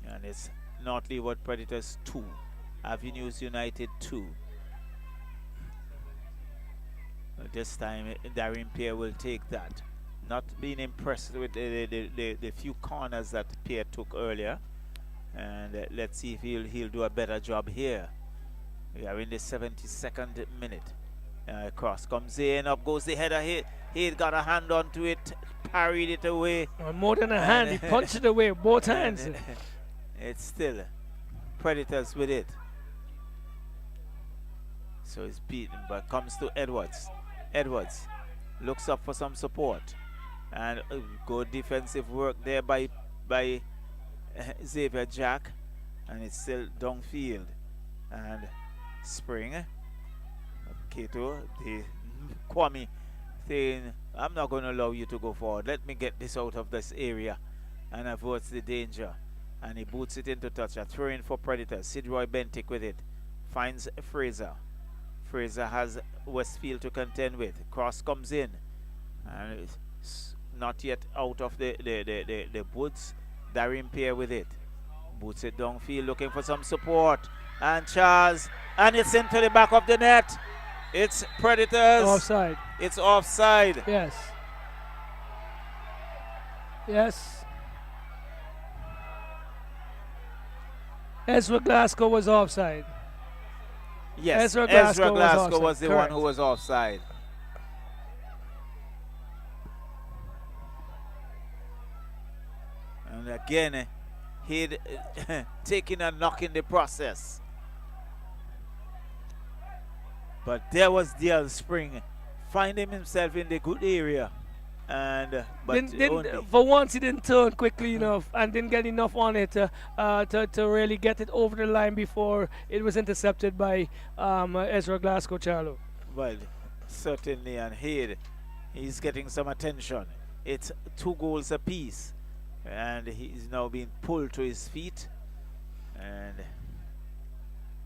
And it's North Leeward Predators 2, Avenues United 2. This time Darren Pierre will take that. Not being impressed with the few corners that Pierre took earlier. And let's see if he'll do a better job here. We are in the 72nd minute. Cross comes in, up goes the header. He got a hand onto it, parried it away. More than a hand, he punched it away with both hands. It's still Predators with it. So it's beaten, but comes to Edwards. Edwards looks up for some support, and good defensive work there by Xavier Jack, and it's still downfield. And Spring, Cato, the Kwame saying, I'm not going to allow you to go forward. Let me get this out of this area, and averts the danger. And he boots it into touch. A throw in for Predators. Sidroy Bentic with it. Finds Fraser. Fraser has Westfield to contend with. Cross comes in. And it's not yet out of the woods. Darren Pierre with it. Boots it downfield looking for some support. And Charles. And it's into the back of the net. It's Predators. Offside. It's offside. Yes. Yes. Ezra Glasgow was offside. Yes, Ezra Glasgow was the Correct. one who was offside. And again, he'd taken a knock in the process. But there was Dale Spring, finding himself in the good area. And for once he didn't turn quickly enough and didn't get enough on it to really get it over the line before it was intercepted by Ezra Glasgow Charlo. Well, certainly, and he's getting some attention. It's 2 goals apiece, and he's now being pulled to his feet and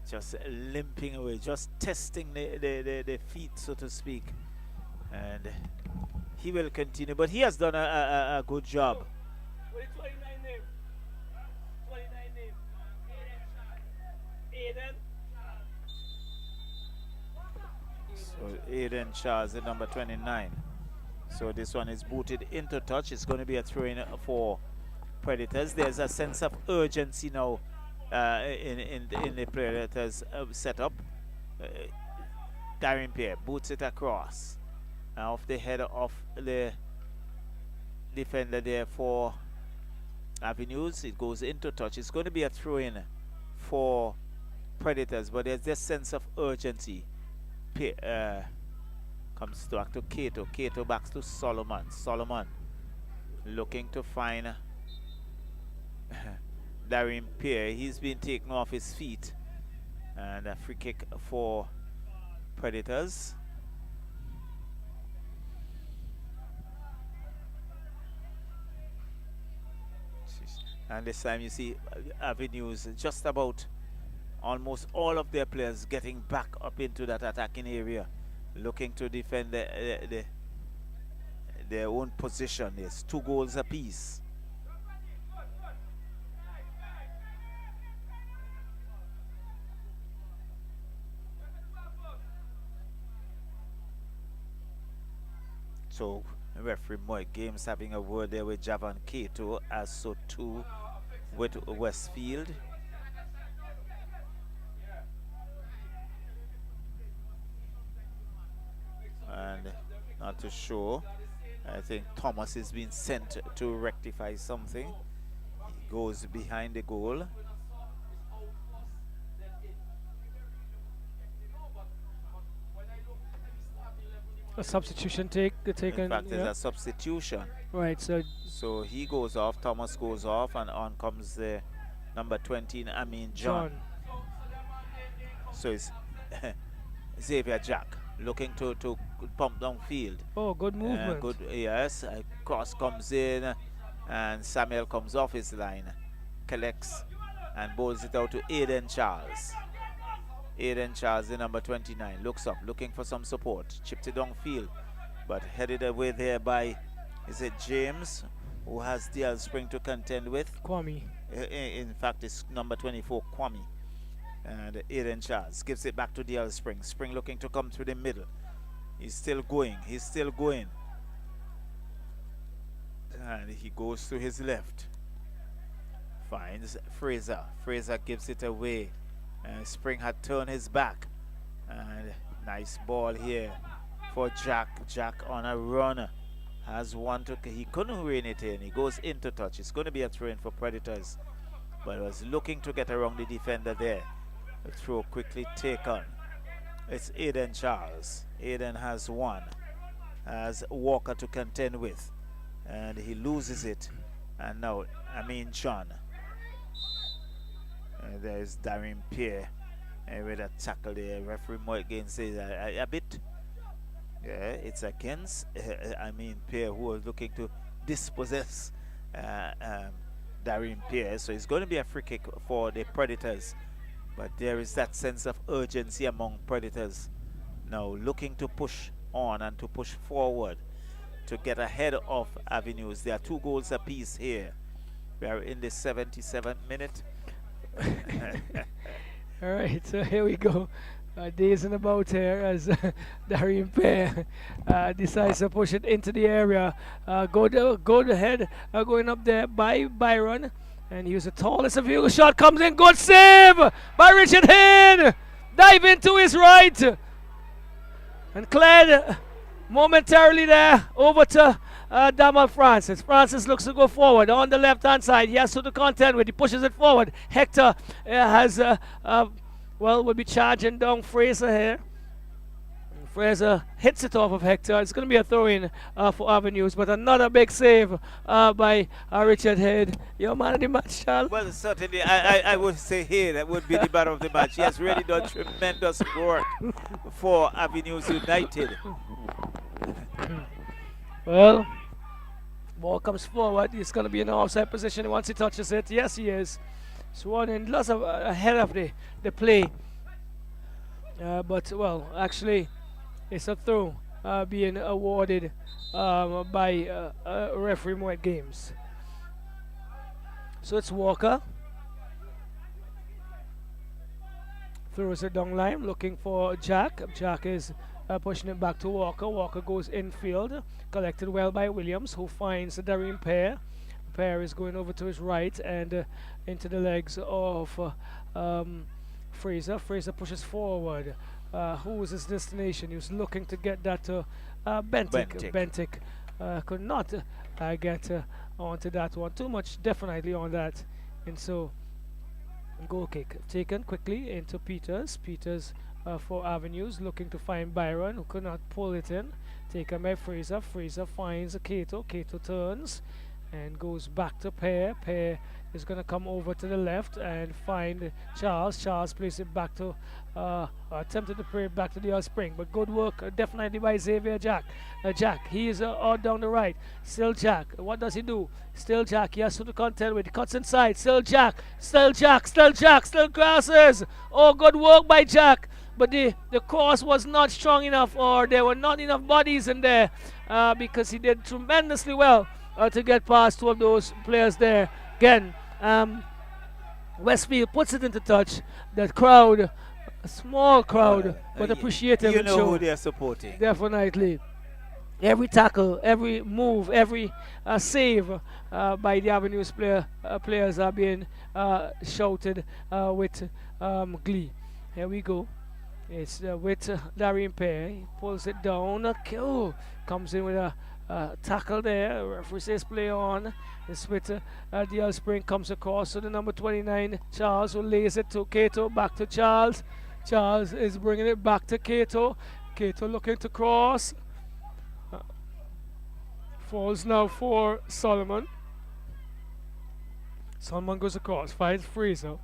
just limping away, just testing the feet, so to speak. And he will continue, but he has done a good job. So Aiden Charles, the number 29. So this one is booted into touch. It's going to be a throw-in for Predators. There's a sense of urgency now in the Predators setup. Darren Pierre boots it across. Off the head of the defender there for Avenues. It goes into touch. It's going to be a throw-in for Predators, but there's this sense of urgency. Comes back to Cato. Cato back to Solomon. Solomon looking to find Darren Pierre. He's been taken off his feet. And a free kick for Predators. And this time you see Avenues just about almost all of their players getting back up into that attacking area, looking to defend their own position. It's 2 goals apiece. So referee Mike Games having a word there with Javon Cato, as so too with Westfield. And not too sure. I think Thomas is being sent to rectify something. goes behind the goal. A substitution taken. In fact, there's a substitution. Right, so he goes off, Thomas goes off, and on comes the number 20, John. So it's Xavier Jack looking to pump downfield. Oh, good movement. Good, yes. A cross comes in, and Samuel comes off his line, collects, and bowls it out to Aiden Charles. Aiden Charles, the number 29, looks up, looking for some support. Chipped it downfield, but headed away there by, is it James, who has DL Spring to contend with? Kwame. In fact, it's number 24, Kwame. And Aiden Charles gives it back to DL Spring. Spring looking to come through the middle. He's still going. He's still going. And he goes to his left. Finds Fraser. Fraser gives it away. And Spring had turned his back. And nice ball here for Jack. Jack on a run. Has one to, he couldn't rein it in. He goes into touch. It's going to be a throw in for Predators. But was looking to get around the defender there. The throw quickly taken. It's Aiden Charles. Aiden has one. Has Walker to contend with. And he loses it. And now, John. There's Darian Pierre with a tackle there. Referee Morgan says a bit. Yeah, it's against Pierre, who was looking to dispossess Darian Pierre. So it's going to be a free kick for the Predators. But there is that sense of urgency among Predators now, looking to push on and to push forward to get ahead of Avenues. There are 2 goals apiece here. We are in the 77th minute. All right, so here we go. Days and about here as Darian Pierre decides to push it into the area. Go ahead, going up there by Byron. And he was the tallest of you. Shot comes in. Good save by Richard Head. Dive into his right. And cleared momentarily there over to Damal Francis. Francis looks to go forward on the left-hand side. He has to contend with. He pushes it forward. Hector will be charging down Fraser here. Fraser hits it off of Hector. It's going to be a throw-in for Avenues, but another big save by Richard Head. Your man of the match, Charles? Well, certainly, I would say here that would be the man of the match. He has really done tremendous work for Avenues United. Well, ball comes forward. He's going to be in an offside position once he touches it. Yes, he is. Swan in lots of ahead of the play. But, well, actually, it's a throw being awarded by referee Moet Games. So it's Walker. Throws it down line, looking for Jack. Jack is pushing it back to Walker. Walker goes infield, collected well by Williams, who finds Darian Pierre. Pierre is going over to his right and into the legs of Fraser. Fraser pushes forward. Who was his destination? He was looking to get that to Bentic. Bentic could not get onto that one. Too much definitely on that. And so, goal kick taken quickly into Peters. Peters for Avenues, looking to find Byron, who could not pull it in. Taken by Fraser. Fraser finds Cato. Cato turns and goes back to Pear. Pear is going to come over to the left and find Charles. Charles plays it back to attempted to play it back to the Spring, but good work definitely by Xavier Jack. Jack, he is out down the right. Still Jack. What does he do? Still Jack. He has to contend with. He cuts inside. Still Jack. Still Jack. Still Jack. Still crosses. Oh, good work by Jack. But the cross was not strong enough, or there were not enough bodies in there because he did tremendously well to get past 2 of those players there. Again, Westfield puts it into touch. That crowd, a small crowd, but appreciative. You know who they are supporting. Definitely. Every tackle, every move, every save by the Avenues players are being shouted with glee. Here we go. It's with Darian Pear. He pulls it down. Oh, comes in with a tackle there. Referee says play on. The Switter, DL Spring comes across to the number 29, Charles, who lays it to Cato, back to Charles. Charles is bringing it back to Cato. Cato looking to cross. Falls now for Solomon. Solomon goes across, finds Fraser.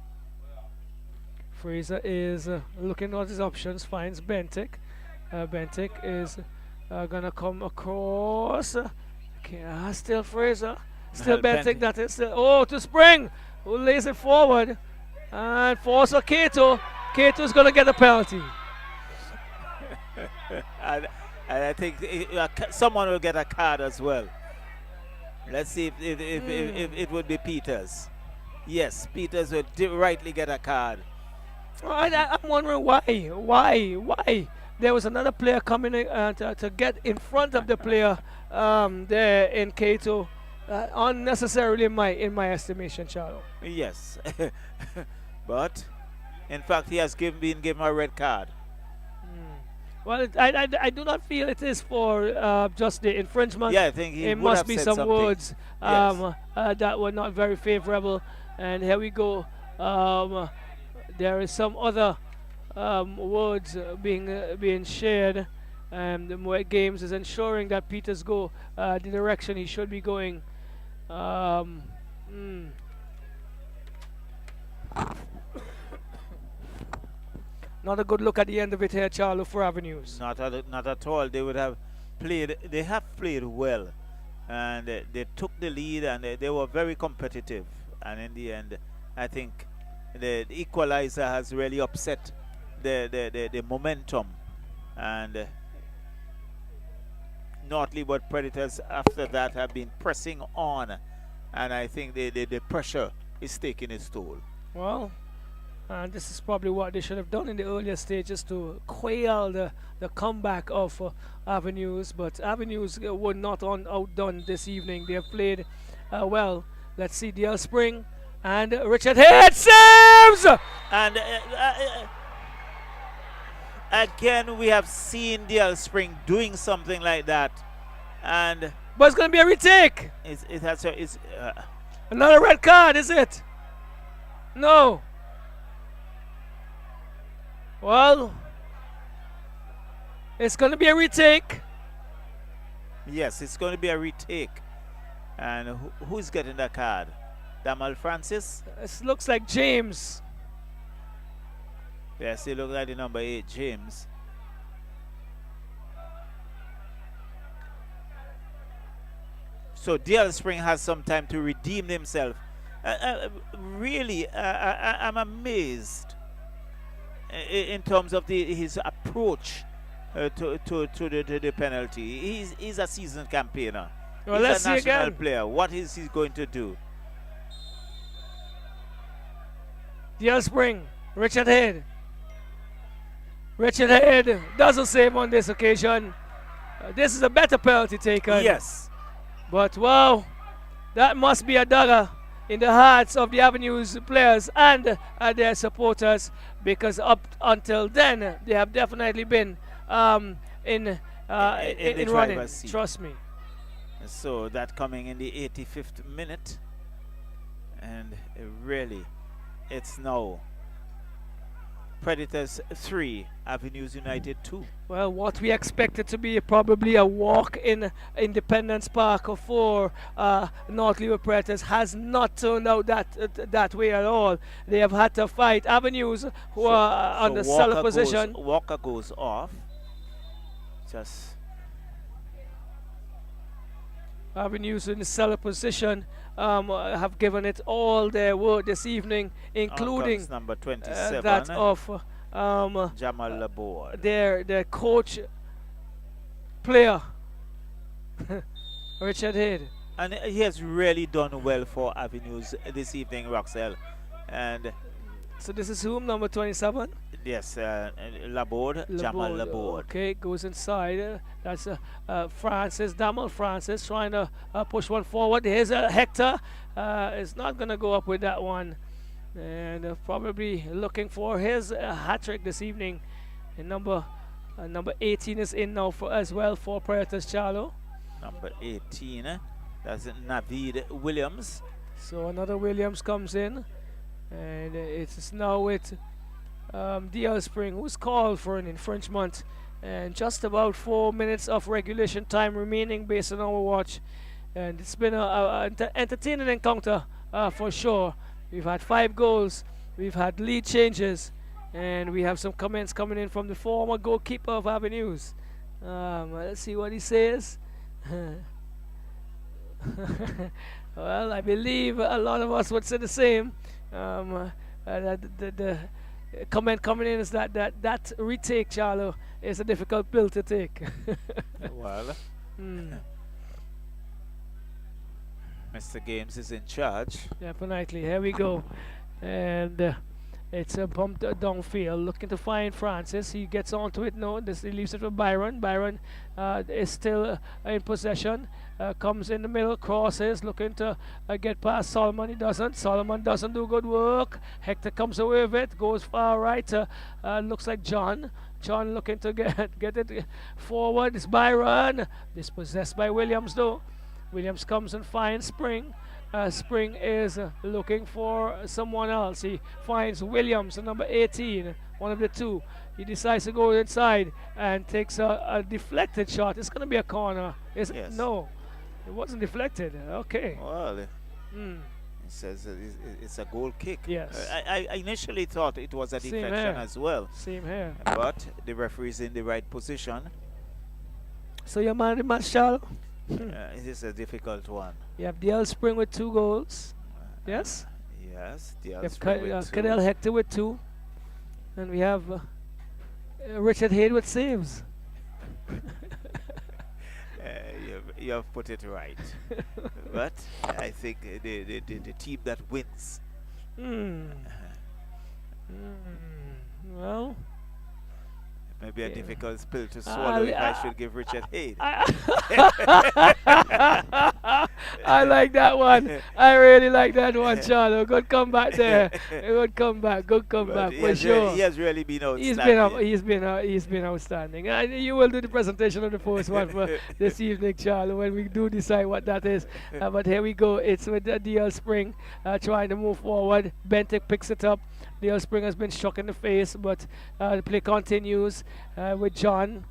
Fraser is looking at his options, finds Bentic. Bentic is gonna come across. Still Fraser. Still Bentic, that is still. Oh, to Spring, who lays it forward. And falls for Cato. Cato's gonna get a penalty. And I think someone will get a card as well. Let's see if it would be Peters. Yes, Peters would rightly get a card. I'm wondering why. There was another player coming in, to get in front of the player there in Cato. Unnecessarily in my estimation, Charlo. Yes. But, in fact, he has been given a red card. Well, I do not feel it is for just the infringement. Yeah, I think he it would must have be said some something. words Yes. that were not very favorable. And here we go. There is some other words being shared. The Moet Games is ensuring that Peters go the direction he should be going. Not a good look at the end of it here, Charlo, for Avenues. Not at all. They would have played. They have played well, and they took the lead, and they were very competitive. And in the end, I think the equalizer has really upset the momentum, and North Leeward Predators after that have been pressing on, and I think the pressure is taking its toll. Well, and this is probably what they should have done in the earlier stages to quail the comeback of Avenues, but Avenues were not outdone this evening. They have played well. Let's see, DL Spring and Richard Head saves! And again, we have seen DL Spring doing something like that, and but it's going to be a retake. It's another red card, is it? No. Well, it's going to be a retake. Yes, it's going to be a retake. And who's getting that card? Damal Francis? It looks like James. Yes, it looks like the number 8, James. So DL Spring has some time to redeem himself. Really, I'm amazed in terms of his approach to the penalty. He's a seasoned campaigner. Well, He's let's a see national again. player. What is he going to do? DL Spring, Richard Head. Richard Head doesn't save on this occasion. This is a better penalty taken. Yes. But wow, that must be a dagger in the hearts of the Avenues players and their supporters, because up until then they have definitely been in running. Seat. Trust me. So that coming in the 85th minute, and really, it's now Predators 3, Avenues United 2. Well, what we expected to be probably a walk in Independence Park for North Leeward Predators has not turned out that way at all. They have had to fight. Avenues, who are on the cellar position. Walker goes off. Just Avenues in the cellar position have given it all their work this evening, including number 27, that of Jamal Laborde. their coach player Richard Head. And he has really done well for Avenues this evening, Roxelle. And so this is whom, number 27? yes, Laborde, Jamal Laborde. Okay, goes inside. That's Francis, Damal Francis trying to push one forward. Here's Hector. Is not going to go up with that one. And probably looking for his hat trick this evening. And number 18 is in now as well for Predators, Charlo. Number 18, that's Naveed Williams. So another Williams comes in, and it's now with DL Spring, who's called for an infringement. And just about 4 minutes of regulation time remaining based on our watch. And it's been an entertaining encounter for sure. We've had 5 goals, we've had lead changes, and we have some comments coming in from the former goalkeeper of Avenues. Let's see what he says. Well, I believe a lot of us would say the same. The comment coming in is that retake, Charlo, is a difficult pill to take. Well, Mr. Games is in charge. Definitely. Here we go. And it's a bump downfield, looking to find Francis. He gets onto it. No, he leaves it for Byron. Byron is still in possession. Comes in the middle, crosses, looking to get past Solomon. He doesn't. Solomon doesn't do good work. Hector comes away with it, goes far right. Looks like John. John looking to get it forward. It's Byron. Dispossessed by Williams though. Williams comes and finds Spring. Spring is looking for someone else. He finds Williams, number 18, one of the two. He decides to go inside and takes a deflected shot. It's going to be a corner. Is Yes. it? No, it wasn't deflected. Okay. Well, it says it's a goal kick. Yes. I initially thought it was a Same deflection here. as well. Same here. But the referee is in the right position. So your man of the match, Charles? It is a difficult one. You have DL Spring with 2 goals. Yes? Yes, the You other have Cadell Hector with 2. And we have Richard Hayde with saves. you have put it right. But I think the team that wins. Well, Maybe a yeah. difficult pill to swallow if I should give Richard Hayde. I like that one. I really like that one, Charlo. Good comeback there. Good comeback. Good comeback for sure. He has really been outstanding. He's been outstanding. And you will do the presentation of the first one for this evening, Charlo, when we do decide what that is. But here we go. It's with DL Spring trying to move forward. Bentic picks it up. DL Spring has been struck in the face, but the play continues with John.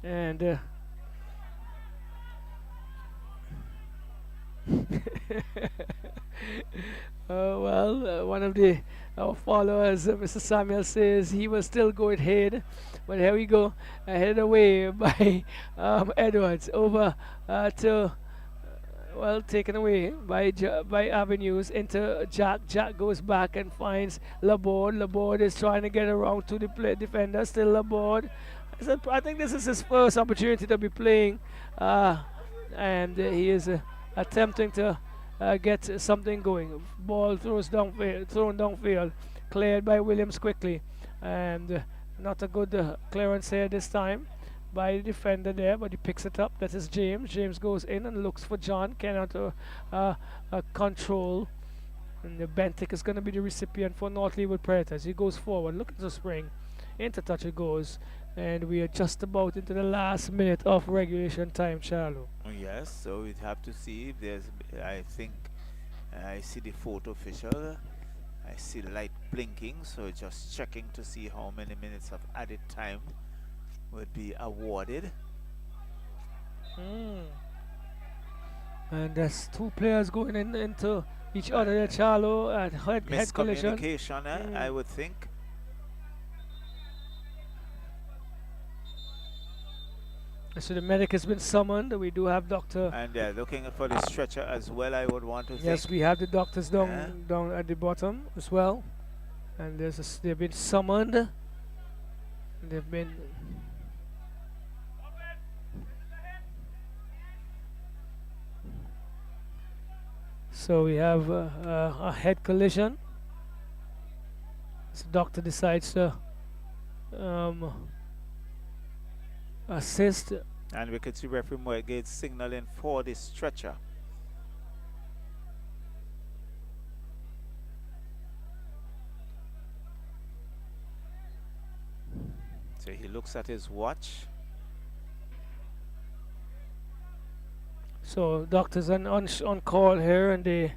And one of our followers, Mr. Samuel, says he will still go with Hayde. But here we go, headed away by Edwards over to, taken away by Avenues into Jack. Jack goes back and finds Laborde. Laborde is trying to get around to the defender. Still Laborde. I think this is his first opportunity to be playing, and he is attempting to get something going. Ball thrown downfield, cleared by Williams quickly, and not a good clearance here this time by the defender there, but he picks it up. That is James. James goes in and looks for John. Cannot control. And the Bentic is going to be the recipient for North Leeward Predators. He goes forward, looking to Spring. Into touch it goes. And we are just about into the last minute of regulation time, Charlo. Yes, so we'd have to see if there's, I think, I see the fourth official. I see light blinking, so just checking to see how many minutes of added time would be awarded. And there's 2 players going into each other, Charlo, and head collision. Miscommunication, I would think. So the medic has been summoned. We do have Doctor. And they're looking for the stretcher as well, I would want to think. Yes, we have the doctors down at the bottom as well. And they've been summoned. They've been. So we have a head collision. So doctor decides to assist. And we could see referee Moyegate signaling for the stretcher. So he looks at his watch. So doctors on call here, and they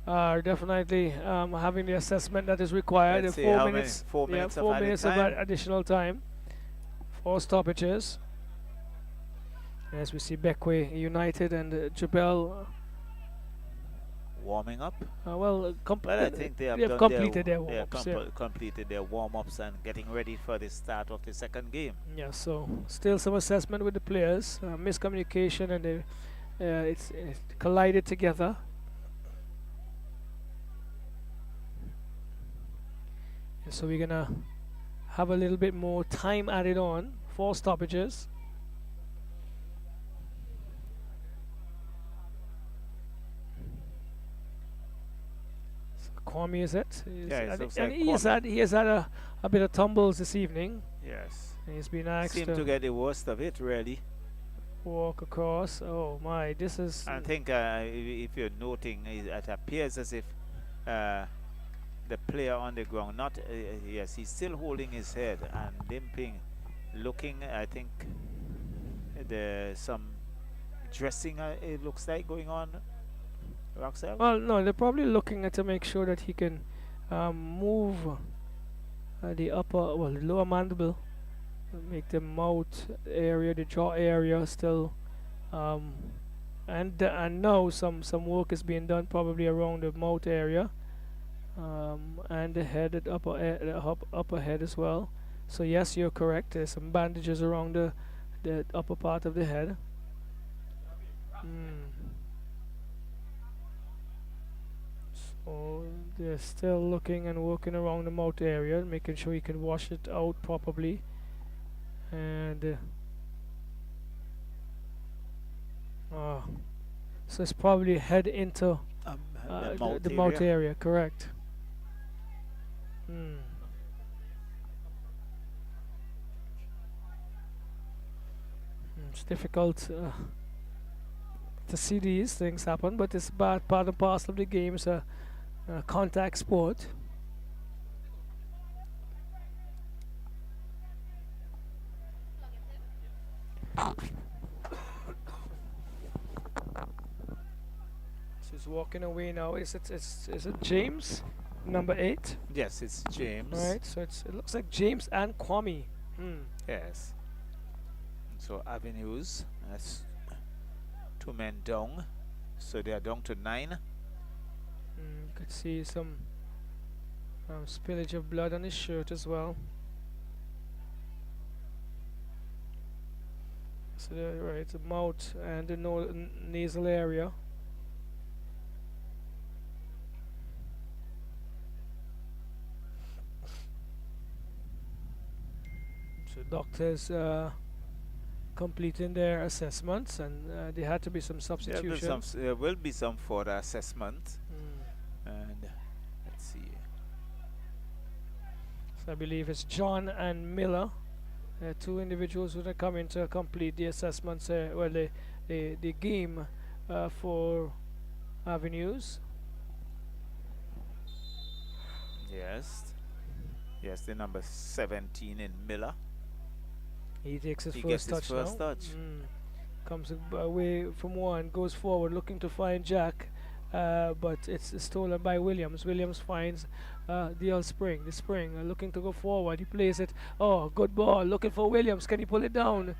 are definitely having the assessment that is required. Let's The see 4 how minutes, many 4 minutes of 4 added minutes of time. additional time. 4 stoppages. As we see Beckway United and Jabel. Warming up. Well, I think they have done completed their they have warm-ups. Yeah. completed their warm-ups and getting ready for the start of the second game. Yeah, so still some assessment with the players, miscommunication, and it's collided together. And so we're gonna have a little bit more time added on, 4 stoppages. So Kwame is it? Yeah, it looks and like he has had a bit of tumbles this evening. Yes. He's been asked Seem to get the worst of it, really. walk across. Oh my, this is. I think if you're noting, it appears as if the player on the ground, not yes, he's still holding his head and limping, looking. I think there's some dressing. It looks like going on. Roxelle? Well, no, they're probably looking at to make sure that he can move the lower mandible, make the mouth area, the jaw area still, and now some work is being done probably around the mouth area, and the head, the upper head as well. So yes, you're correct. There's some bandages around the upper part of the head. So they're still looking and working around the mouth area, making sure you can wash it out properly. And so it's probably head into the mouth area, correct? It's difficult to see these things happen, but it's part and parcel of the game. It's a contact sport. He's walking away now. Is it James, number 8? Yes, it's James. Right. So it looks like James and Kwame. Yes. So Avenues, that's 2 men down. So they are down to 9. You could see some spillage of blood on his shirt as well. So right, the mouth and the nasal area. So doctors completing their assessments, and there had to be some substitutions. There will be some further assessment. And let's see. So I believe it's John and Miller, 2 individuals who are coming to complete the assessments. The game for Avenues. Yes, the number 17 in Miller. He takes his He first gets touch his first now. touch. Comes away from one, goes forward looking to find Jack, but it's stolen by Williams. Williams finds the Spring. The Spring looking to go forward. He plays it. Oh, good ball. Looking for Williams. Can he pull it down?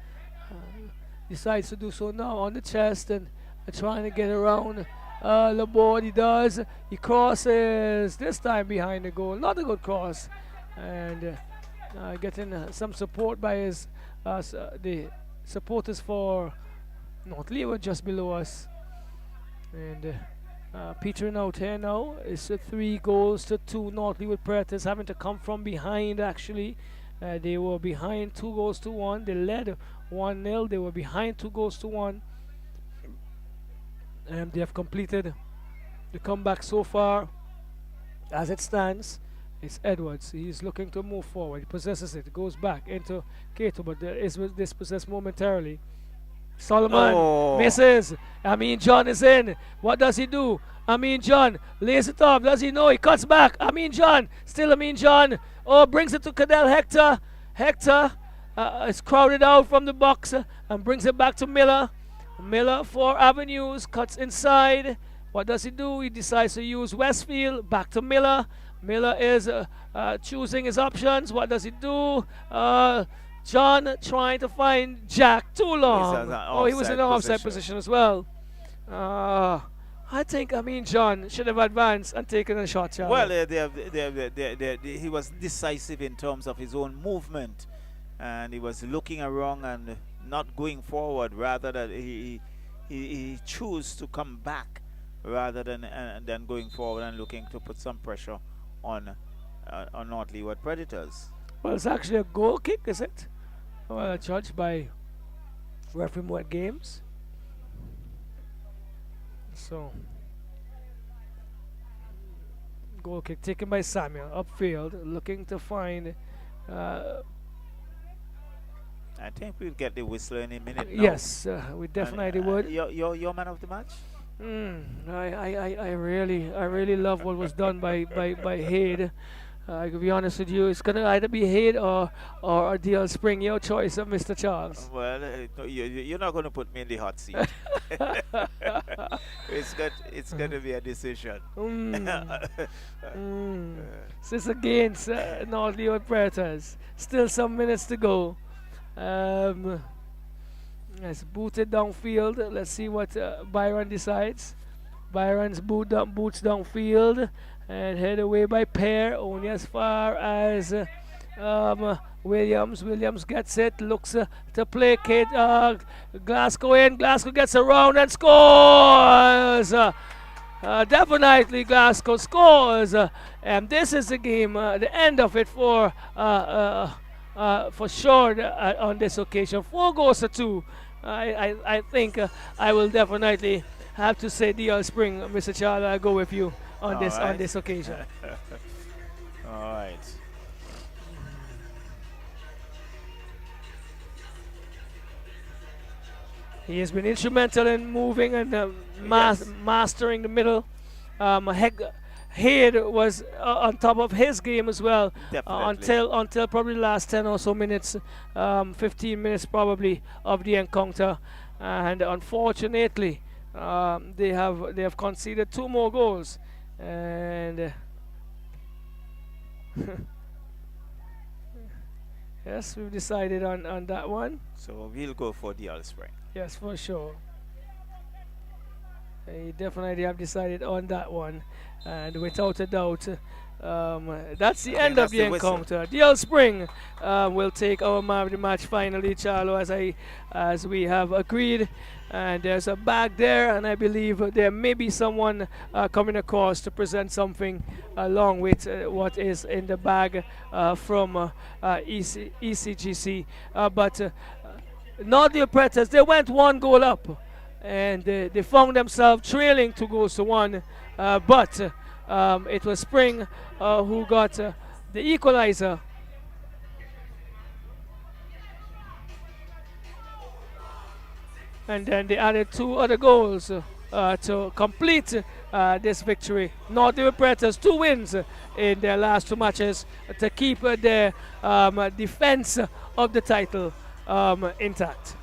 Decides to do so now on the chest and trying to get around the board. He does. He crosses. This time behind the goal. Not a good cross. And getting some support by his the supporters for North Leeward just below us. And petering out here now is 3-2 North Leeward Predators having to come from behind. Actually, they were behind 2-1. They led 1-0. They were behind 2-1, and they have completed the comeback so far. As it stands, it's Edwards. He's looking to move forward. He possesses it. Goes back into Cato, but there is dispossessed momentarily. Solomon misses. Amin John is in. What does he do? Amin John lays it off. Does he know? He cuts back. Amin John. Still Amin John. Oh, brings it to Cadell Hector. Hector is crowded out from the box and brings it back to Miller. Miller for Avenues, cuts inside. What does he do? He decides to use Westfield. Back to Miller. Miller is choosing his options. What does he do? John trying to find Jack. Too long. Oh, he was in an offside position as well. John should have advanced and taken a shot. Charlie. Well, he was decisive in terms of his own movement, and he was looking around and not going forward. Rather that he chose to come back rather than going forward and looking to put some pressure on North Leeward Predators. Well, it's actually a goal kick, is it? Well, judged by referee Moat Games. So, goal kick taken by Samuel upfield, looking to find. I think we'll get the whistle in a minute. Yes, we definitely would. Your man of the match. I really love what was done by Haid. To be honest with you, it's gonna either be Haid or DL Spring. Your choice, Mr. Charles. Well, you're not gonna put me in the hot seat. It's gonna be a decision. This is against North Leeward Predators. Still some minutes to go. It's booted downfield. Let's see what Byron decides. Byron's boots downfield and head away by Pear, only as far as Williams. Williams gets it, looks to placate Glasgow in. Glasgow gets around and scores. Definitely Glasgow scores, and this is the game, the end of it for sure on this occasion. 4 goals to 2. I think I will definitely have to say DL Spring, Mr. Charles. I'll go with you on this occasion. All right. He has been instrumental in moving and mastering the middle. Haid was on top of his game as well until probably the last 10 or so minutes, 15 minutes probably of the encounter, and unfortunately they have conceded 2 more goals, and yes, we've decided on that one. So we'll go for DL Spring. Yes, for sure. They definitely have decided on that one, and without a doubt, that's the end of the encounter. DL Spring will take our man of the match finally, Charlo, as we have agreed. And there's a bag there, and I believe there may be someone coming across to present something along with what is in the bag from ECGC. But North Leeward Predators, they went 1 goal up, and they found themselves trailing 2 goals to 1. But it was Spring who got the equalizer. And then they added 2 other goals to complete this victory. North Leeward Predators 2 wins in their last 2 matches to keep their defense of the title intact.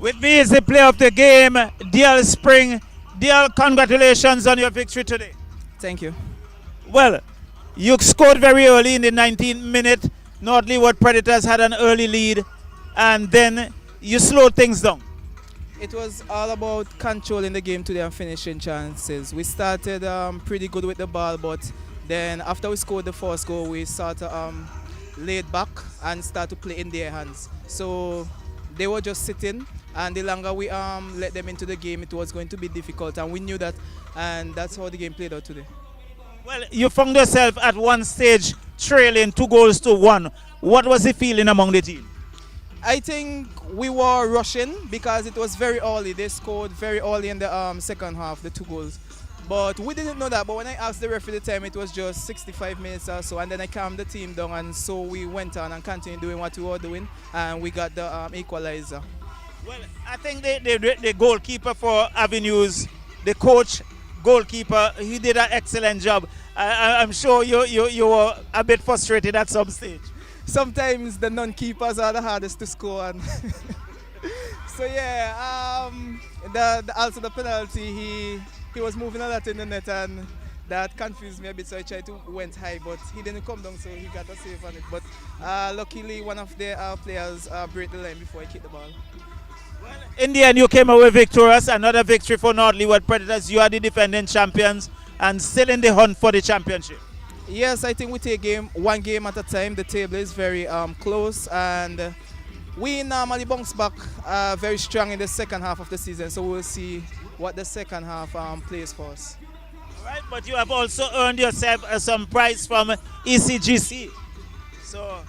With me is the player of the game, DL Spring. DL, congratulations on your victory today. Thank you. Well, you scored very early in the 19th minute. North Leeward Predators had an early lead, and then you slowed things down. It was all about controlling the game today and finishing chances. We started pretty good with the ball, but then after we scored the first goal, we sort of laid back and started to play in their hands. So they were just sitting, and the longer we let them into the game, it was going to be difficult, and we knew that, and that's how the game played out today. Well, you found yourself at one stage trailing 2-1. What was the feeling among the team? I think we were rushing because it was very early. They scored very early in the second half, the 2 goals. But we didn't know that. But when I asked the referee the time, it was just 65 minutes or so. And then I calmed the team down. And so we went on and continued doing what we were doing. And we got the equalizer. Well, I think the goalkeeper for Avenues, the coach, goalkeeper, he did an excellent job. I'm sure you were a bit frustrated at some stage. Sometimes the non-keepers are the hardest to score. And so yeah, also the penalty, he was moving a lot in the net, and that confused me a bit, so I tried to went high, but he didn't come down, so he got a save on it. But luckily one of the players broke the line before I kicked the ball. Well, in the end, you came away victorious. Another victory for North Leeward Predators. You are the defending champions and still in the hunt for the championship. Yes, I think we take one game at a time. The table is very close, and we normally bounce back very strong in the second half of the season, so we'll see what the second half plays for us. All right, but you have also earned yourself some prize from ECGC. So